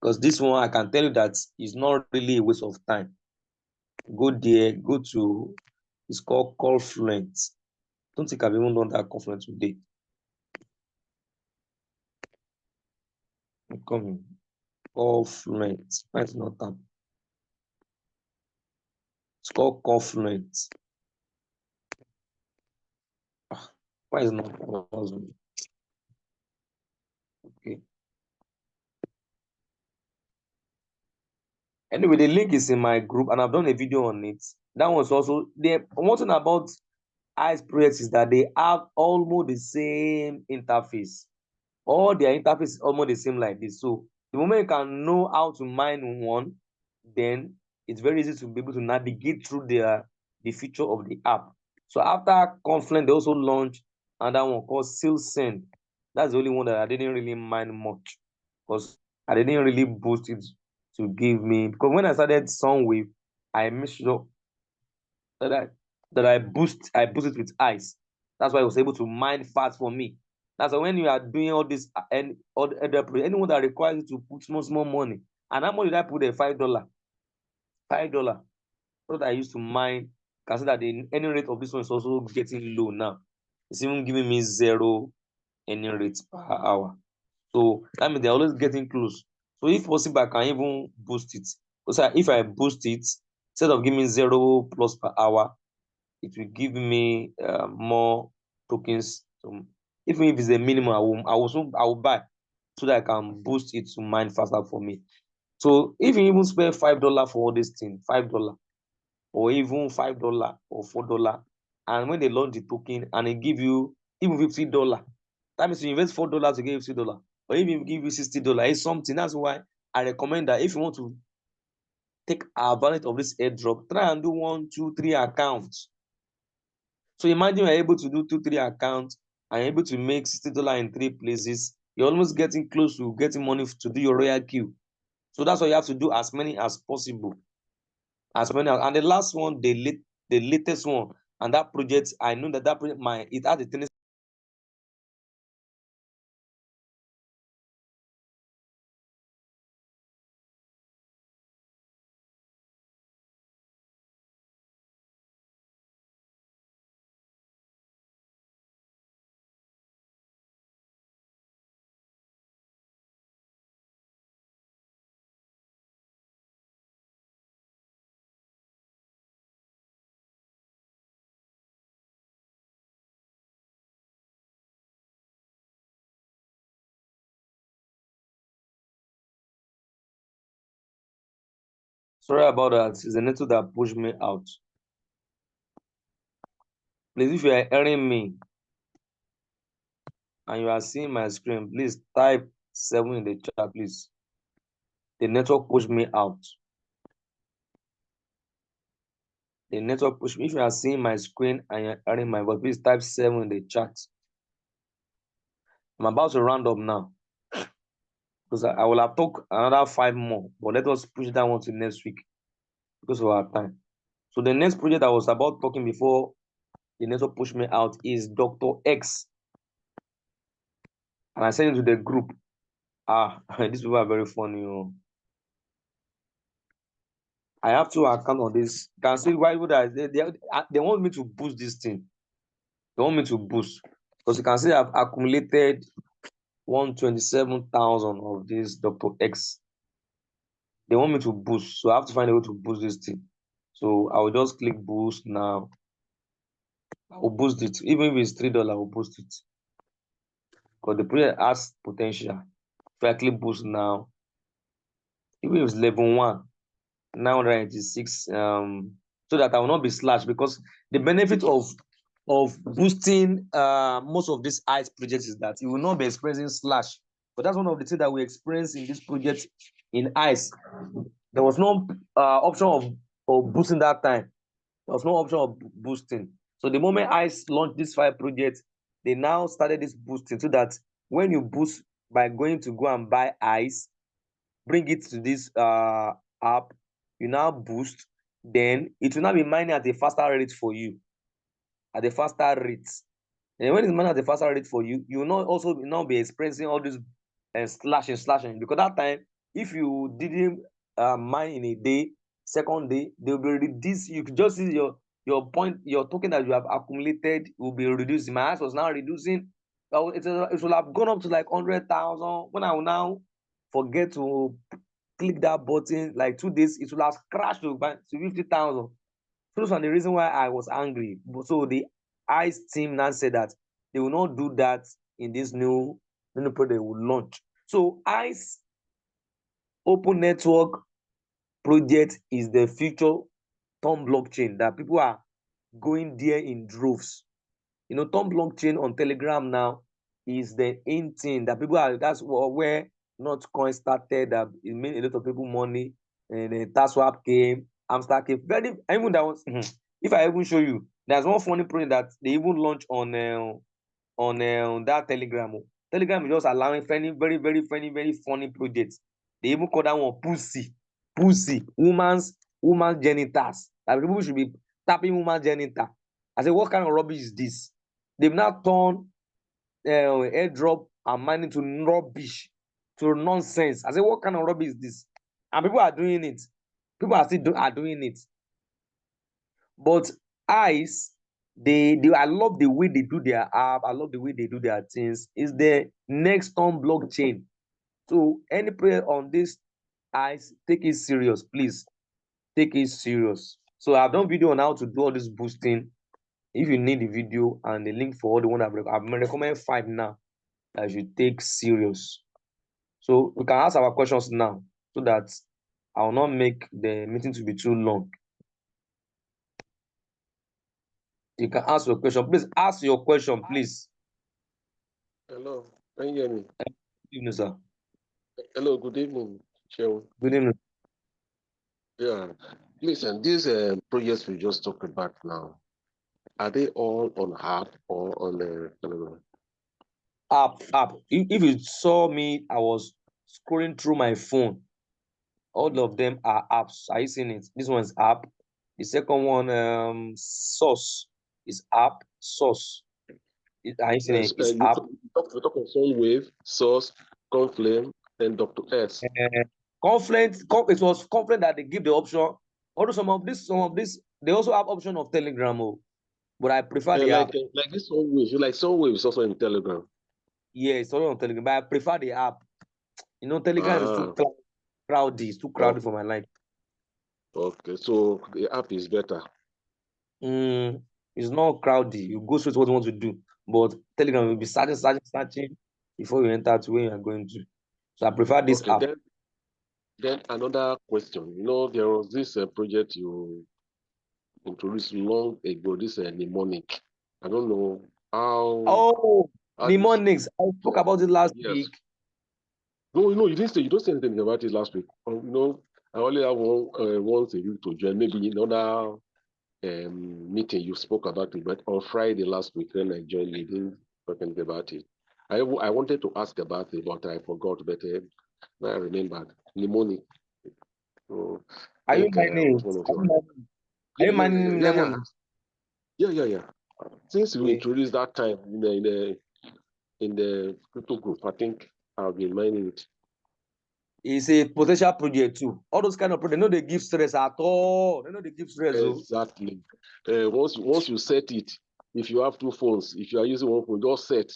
Because this one, I can tell you that it's not really a waste of time. Go there, go to, it's called Confluent. Don't think I've even done that Confluent today. I'm coming. Confluent. Why is not that? It's called Confluent. Why is not that? Okay. Anyway, the link is in my group, and I've done a video on it. That one's also there. One thing about ICE projects is that they have almost the same interface. All their interface is almost the same like this. So the moment you can know how to mine one, then it's very easy to be able to navigate through the feature of the app. So after Confluent, they also launched another one called SealSend. That's the only one that I didn't really mine much because I didn't really boost it to give me, because when I started Sunwave, I made sure that I boost it with ice. That's why I was able to mine fast for me. That's why when you are doing all this and all the other project, anyone that requires you to put small money, and how much did I put there? $5. $5. What I used to mine. Can see that the any rate of this one is also getting low now. It's even giving me 0 any rate per hour. So that means they're always getting close. So if possible, I can even boost it. So if I boost it, instead of giving 0 plus per hour, it will give me more tokens. So even if it's a minimum, I will buy so that I can boost it to mine faster for me. So if you even spend $5 for all this thing, $5 or even $5 or $4, and when they launch the token and they give you even $50, that means you invest $4 to get $50. Or even give you $60, it's something. That's why I recommend that if you want to take advantage of this airdrop, try and do 1, 2, 3 accounts. So imagine you're able to do 2, 3 accounts and you're able to make $60 in 3 places. You're almost getting close to getting money to do your RoyalQ. So that's why you have to do as many as possible. And the last one, the latest one, and that project, I know that project, it had a tendency. Sorry about that. It's a network that pushed me out. Please, if you are hearing me and you are seeing my screen, please type 7 in the chat, please. The network pushed me out. The network pushed me. If you are seeing my screen and you're hearing my voice, please type 7 in the chat. I'm about to round up now because I will have talked another 5 more, but let us push that one to next week because of our time. So the next project I was about talking before the network pushed me out is Dr. X. And I sent it to the group. These people are very funny. I have 2 accounts on this. You can see why would they want me to boost this thing. They want me to boost because you can see I've accumulated 127,000 of this Dr. X. They want me to boost, so I have to find a way to boost this thing. So I will just click boost now. I will boost it. Even if it's $3, I will boost it. Because the project has potential. If I click boost now, even if it's level 1, 986, so that I will not be slashed, because the benefit of boosting most of these ICE projects is that you will not be experiencing slash. But that's one of the things that we experienced in this project in ICE. There was no option of boosting that time. There was no option of boosting. So the moment ICE launched these 5 projects, they now started this boosting, so that when you boost by going to go and buy ICE, bring it to this app, you now boost, then it will now be mining at a faster rate for you. At a faster rate. And when it's mining at a faster rate for you, you will not also now be experiencing all this slashing. Because that time, if you didn't mine in a day, second day, they will be reduced. You could just see your point, your token that you have accumulated will be reducing. My house was now reducing. It will have gone up to like 100,000. When I will now forget to click that button, like 2 days, it will have crashed to 50,000. So those are the reason why I was angry. So the ICE team now said that they will not do that in this new product they will launch. So ICE Open Network project is the future Tom blockchain that people are going there in droves. You know, Tom blockchain on Telegram now is the in thing that people are. That's where Notcoin started. That it made a lot of people money, and then Taswap came, Amstar came. Very even that was. If I even show you, there's one funny project that they even launched on that Telegram. Telegram is just allowing very funny projects. They even call that one pussy, woman's genitals. That people should be tapping woman's genital. I said, what kind of rubbish is this? They've now turned airdrop and mining to rubbish, to nonsense. I said, what kind of rubbish is this? And people are doing it. People are still doing it. But ICE, I love the way they do their app. I love the way they do their things. It's the next on blockchain. So any player on this ICE, take it serious, please. Take it serious. So I've done video on how to do all this boosting. If you need the video and the link for all the one I've recommend 5 now that you should take serious. So we can ask our questions now so that I will not make the meeting to be too long. You can ask your question. Please ask your question, please. Hello, can you hear me? Good evening, sir. Hello, good evening, Cheryl. Good evening. Yeah. Listen, these projects we just talked about now, are they all on app or on the Telegram? App. If you saw me, I was scrolling through my phone. All of them are apps. Are you seeing it? This one is app. The second one, source is app. Source. Are you seeing Yes, it? It's app. we talk on Sunwave, Source, Conflame, and Dr. S. Confluent. It was Confluent that they give the option. Although some of this, they also have option of Telegram. Oh, but I prefer the app. Like this Sunwave, you like Sunwave is also in Telegram. Yeah, it's only on Telegram, but I prefer the app. Telegram is too Ah, crowded. It's too crowded for my life. okay. So the app is better. It's not crowded. You go straight to what you want to do. But Telegram will be searching before you enter to where you are going to. So I prefer this Okay, app. then another question. There was this project you introduced long ago, this mnemonic. I don't know Oh, how this, mnemonics. I spoke about it last yes. week. No, you didn't say, you don't say anything about it last week. I only have once a week to join. Maybe in another meeting you spoke about it, but on Friday last week when I joined, you didn't talk anything about it. I wanted to ask about it, but I forgot. But now I remembered. Mnemonic. So I Are you think mining? was one of Are your. you mining? Are you mining mnemonics? Yeah. Since we Okay. introduced that time in the crypto group, I think I've been mining it. It's a potential project too. All those kind of projects, they give stress at all. They give stress. Exactly. Once you set it, if you have two phones, if you are using one phone, just set.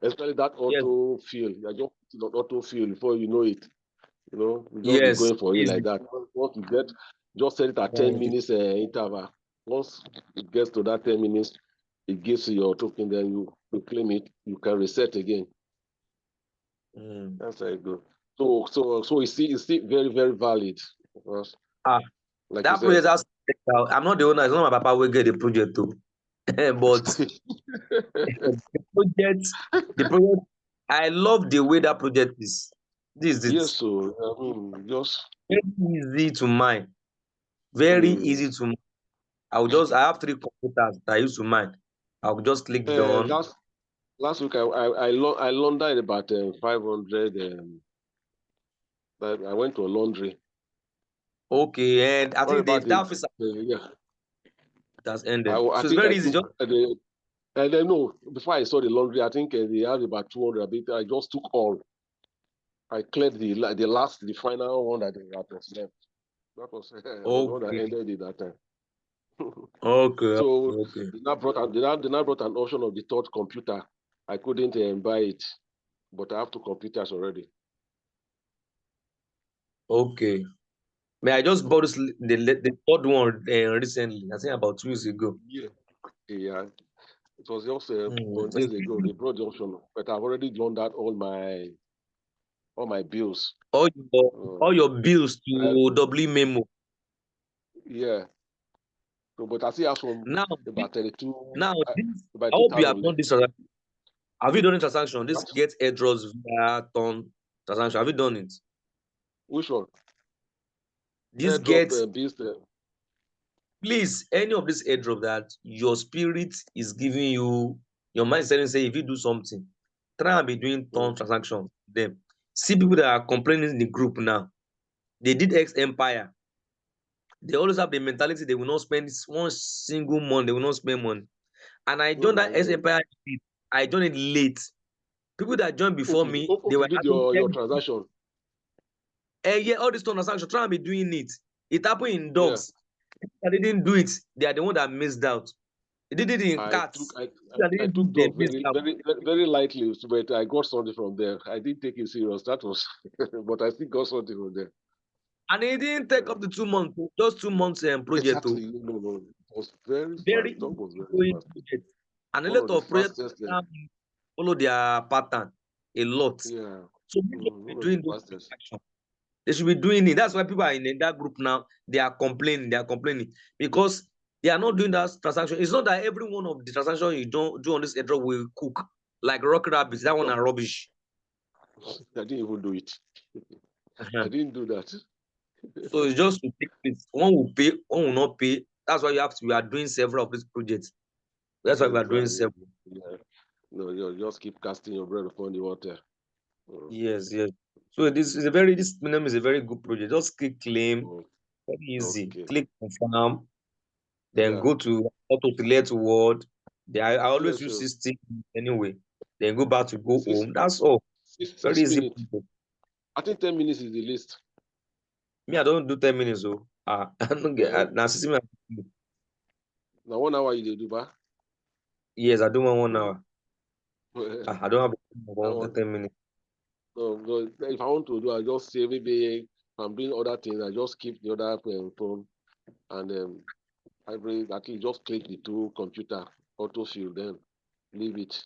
Especially that Yes. auto fill. You are just putting on auto fill before you know it. You just be Yes. going for it Easy. like that. Once you get, just set it at 10 minutes interval. Once it gets to that 10 minutes, it gives you your token, then you claim it, you can reset again. That's how it goes. So it's still very, very valid. Because, like you That said. project has. I'm not the owner. It's not my papa will get the project too. But the project, I love the way that project is. This is Yes, it. so just Very easy to mine. Very easy to mine. I have 3 computers that I used to mine. I'll just click done. last week I laundered about 500. I went to a laundry. Okay, and I What think about that office yeah? has I, ended. I So it's think I very easy. took Just and then no, before I saw the laundry, I think they had about 200. I just took all. I cleared the final one that was left. That was the one that okay. ended it that time. Okay. So Okay. they now brought an option of the third computer. I couldn't buy it, but I have 2 computers already. Okay. May I just bought the third one recently? I think about 2 weeks ago. Yeah. It was just some It's days ago. They brought the option, but I've already drawn out all my bills. all your bills I, to doubly memo. yeah. So, but I still have some Now, about 32, now uh, this, about I hope you have 2,000 done left. this. Have you done a transaction? This What? get airdrops via ton transaction. Have you done it? Which one? This Airdrop get bills. Please, any of this airdrop that your spirit is giving you, your mind is telling you, say, if you do something, try and be doing ton transaction. Them see people that are complaining in the group now. They did X Empire. They always have the mentality they will not spend one single month. They will not spend money. And I joined that X Empire. I joined it late. People that joined before Okay, me, they you were did having your transaction. yeah, all this ton transaction. Try and be doing it. It happened in Yeah. dogs. I didn't do it. They are the one that missed out. They did it in I took cats. I, That I, I didn't do took it, they dog missed out. very lightly, but I got something from there. I didn't take it serious. That was, but I still got something from there. And it didn't take up to 2 months, just 2 months project. Exactly. No. It was very Very fast. easy Dog was very going fast. project. And a One lot of the of projects fastest. follow their pattern a lot. Yeah. So people should be One of the doing those fastest. transactions. They should be doing it. That's why people are in that group now. They are complaining. Because they are not doing that transaction. It's not that every one of the transactions you don't do on this airdrop will cook. Like Rock Rabbit, that one No, are rubbish. I didn't even do it. I didn't do that. So it's just to take place. One will pay, one will not pay. That's why we are doing several of these projects. That's why we are doing Exactly. several. Yeah. No, you just keep casting your bread upon the water. Mm, Yes, yes. So this minimum is a very good project. Just click claim, mm, very easy. okay. Click confirm, then Yeah. go to auto select word. I always Yes, use sir. 16 anyway. Then go back to go Six, home. That's all. Very six easy minutes. project. I think 10 minutes is the least. Me, I don't do 10 minutes. So I don't get Uh, now 16 minutes. now 1 hour you dey do, ba? Yes, I do 1 hour. that I don't have one. 10 minutes. No, because if I want to do, I just say maybe if I'm doing other things. I just keep the other phone and I bring at least just click the two computer autofill, then leave it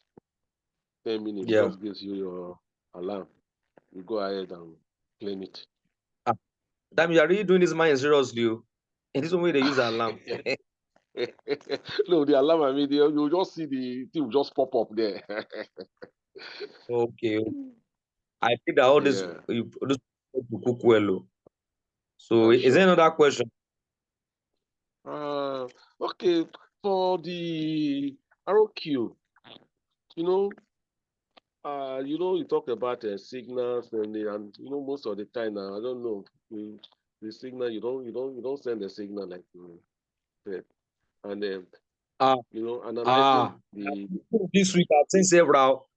10 minutes. Yeah. Just gives you your alarm. You go ahead and claim it. Ah, that means you're really doing this mind seriously. Oh. In this one way they use alarm. No, the alarm, I mean, you just see the thing will just pop up there. Okay. I think that all this Yeah. this to cook well. Oh. So I'm is there sure. another question? Uh, okay. For the RoQ, you know, you talk about signals and most of the time now, I don't know the signal you don't send a signal like you said, and Ah, analyzing ah. the This week I've sent several.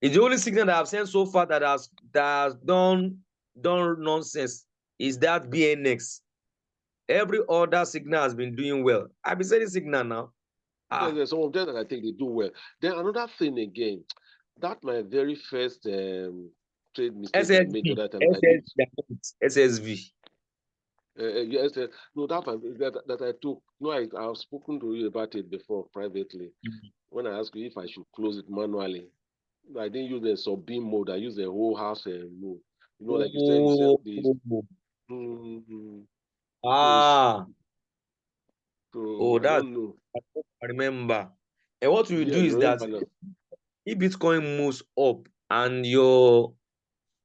It's the only signal that I've sent so far that has done nonsense is that BNX. Every other signal has been doing well. I've been sending signal now. there's some of them that I think they do well. Then another thing again, that my very first trade mistake I made the SSV, other time I did. SSV. Yes, no, that I took. No, I've spoken to you about it before privately. When I asked you if I should close it manually, I didn't use the sub beam mode. I used the whole house mode. Like you said Oh, the. Mm, so it's ah, so oh, I that don't know. I remember. And what we Yeah, do you is that remember now. if Bitcoin moves up and your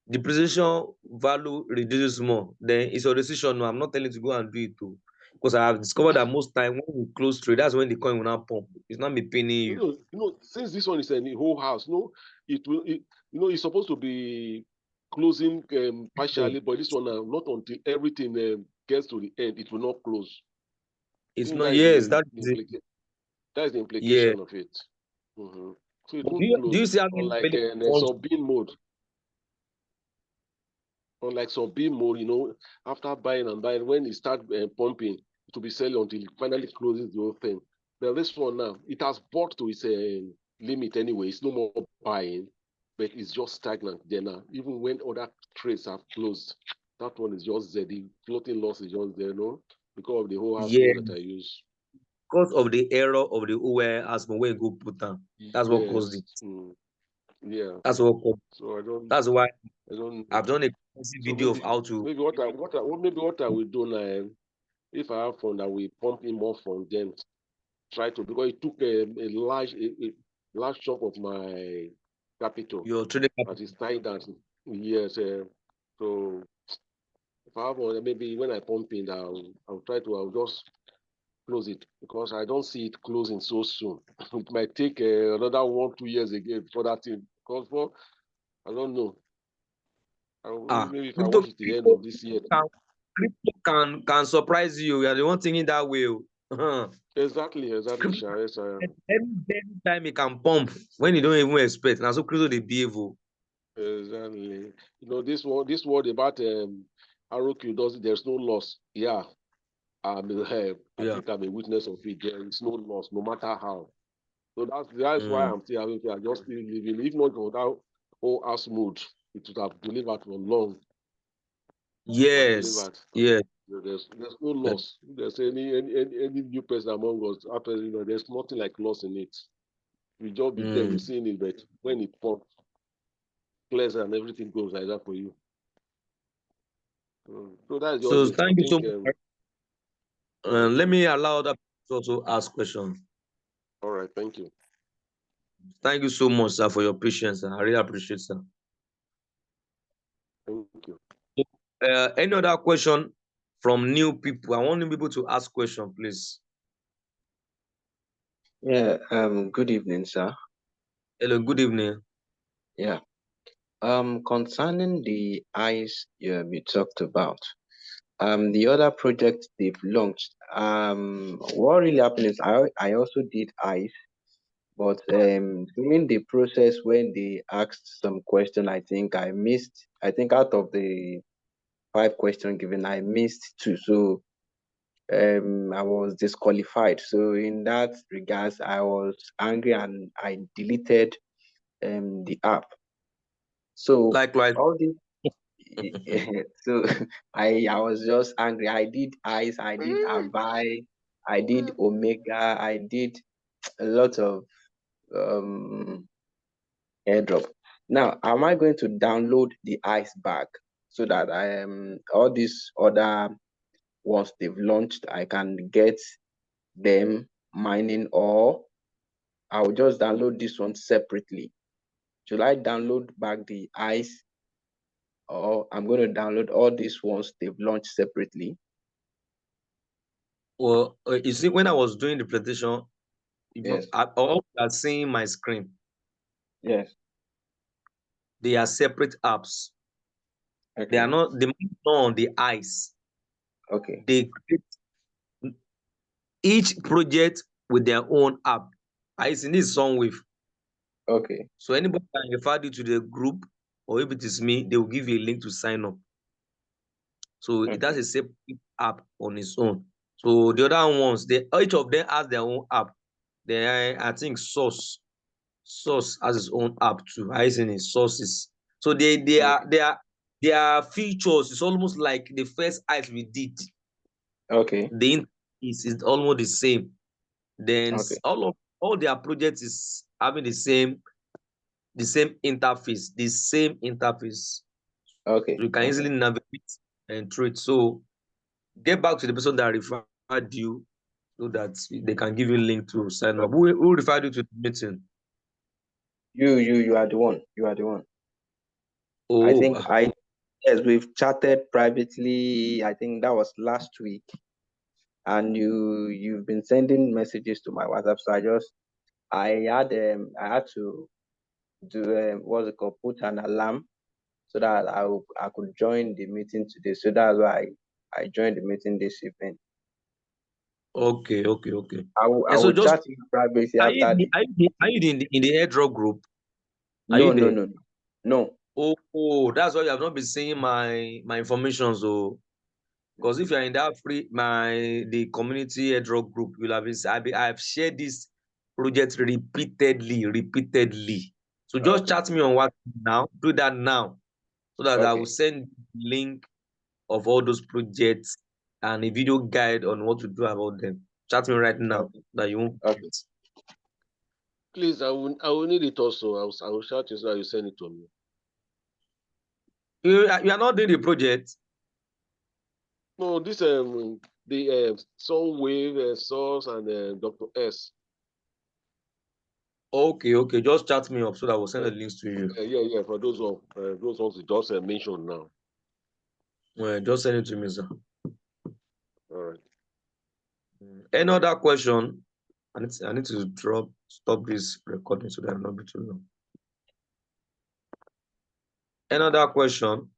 depreciation value reduces more, then it's your decision. No, I'm not telling you to go and do it too. Because I have discovered that most time when we close trade, that's when the coin will not pump. It's not me paying you. Since this one is a whole house, it will. It's supposed to be closing partially, but this one not until everything gets to the end, it will not close. I It's think not, that is yes, the that is it. that is the Yeah. implication of it. hmm So it But won't do you close. see how many Unlike funds? sub-beam mode, after buying and buying, when it starts pumping, it will be selling until it finally closes the whole thing. But this one now, it has bought to its limit anyway. It's no more buying, but it's just stagnant there now. Even when other trades have closed, that one is just there. The floating loss is just there, because of the whole house Yeah, mode that I use. because of the error of the OWL as my way go put down. That's what caused Yes. it. Yeah. That's what caused. So That's why I don't know. I've done a comprehensive So video of maybe how to. maybe what I will do now, if I have fund, I will pump in more fund, then try to, because it took a large chunk of my capital Your trading that capital. is tied down. Yes. So if I have one, maybe when I pump in, I'll just close it, because I don't see it closing so soon. It might take another 1-2 years again for that thing. Because I don't know. Maybe if I Crypto, watch it to the end of this year. can, crypto can surprise you. You are the one thinking that way. Oh. Exactly, Crypto, Sha. Yes, I am. any time it can pump when you don't even expect. Now so crypto they behave. Oh. Exactly. This word about RoQ does there's no loss. Yeah, I Yeah. think I'm a witness of it. There is no loss, no matter how. So that's why I'm still having. I just still living. If not for that whole house mood, it would have delivered for long. It would have Yes. delivered. Yes. There's no loss. If there's any new person among us, after there's nothing like loss in it. We just be there, we seeing it, but when it pops, clears and everything goes like that for you. So that's just So it. I thank you so think. much. Let Okay. me allow other people to also ask questions. All right. Thank you. Thank you so much, sir, for your patience. Sir. I really appreciate, sir. Thank you. Any other question from new people? I want new people to ask question, please. Yeah, good evening, sir. Hello, good evening. Yeah. Concerning the ICE you talked about, the other project they've launched, what really happened is I also did ICE, but during the process when they asked some question, I think out of the 5 questions given, I missed 2. So I was disqualified. So in that regards, I was angry and I deleted the app. So Likewise. all this, so I was just angry. I did ICE, I did Abai, I did Omega, I did a lot of Airdrop. Now, am I going to download the ICE back so that I all these other ones they've launched, I can get them mining, or I'll just download this one separately? Should I download back the ICE, or I'm going to download all these ones they've launched separately? Well, you see, when I was doing the presentation, Yes. all you are seeing my screen. Yes. They are separate apps. Okay. They are not on the ICE. Okay. They create each project with their own app. ICE needs Sunwave. Okay. So anybody can refer you to the group, or if it is me, they will give you a link to sign up. So it has a separate app on its own. So the other ones, each of them has their own app. Then I think Source has its own app too. I seen it Sources. So their features is almost like the first ICE we did. Okay. The interface is almost the same. Then Okay. all their projects is having the same interface, the same interface. Okay. So you can easily navigate and treat. So get back to the person that referred you so that they can give you a link to sign up. Who referred you to the meeting? You are the one. You are the one. Oh, I think yes, we've chatted privately. I think that was last week, and you've been sending messages to my WhatsApp. So I had to do what's it called, put an alarm so that I could join the meeting today. So that's why I joined the meeting this evening. okay. I So will just chat you privately are after you, the. are you in the Airdrop group? Are No, you no, there? no, no, no. Oh, that's why you have not been seeing my information. So because if you're in that the community Airdrop group, you'll have been I've shared this project repeatedly. So just chat me on WhatsApp now. Do that now, so that I will send link of all those projects and a video guide on what to do about them. Chat me right now that you won't forget. Please, I will need it also. I will shout you so that you send it to me. You are not doing the project. No, this the Sunwave Source and Dr. S. Okay. Just chat me up so that I will send the links to you. Yeah. For those ones you just mentioned now. Well, just send it to me, sir. All right. Any other question? I need to stop this recording so that I'm not be too long. Any other question?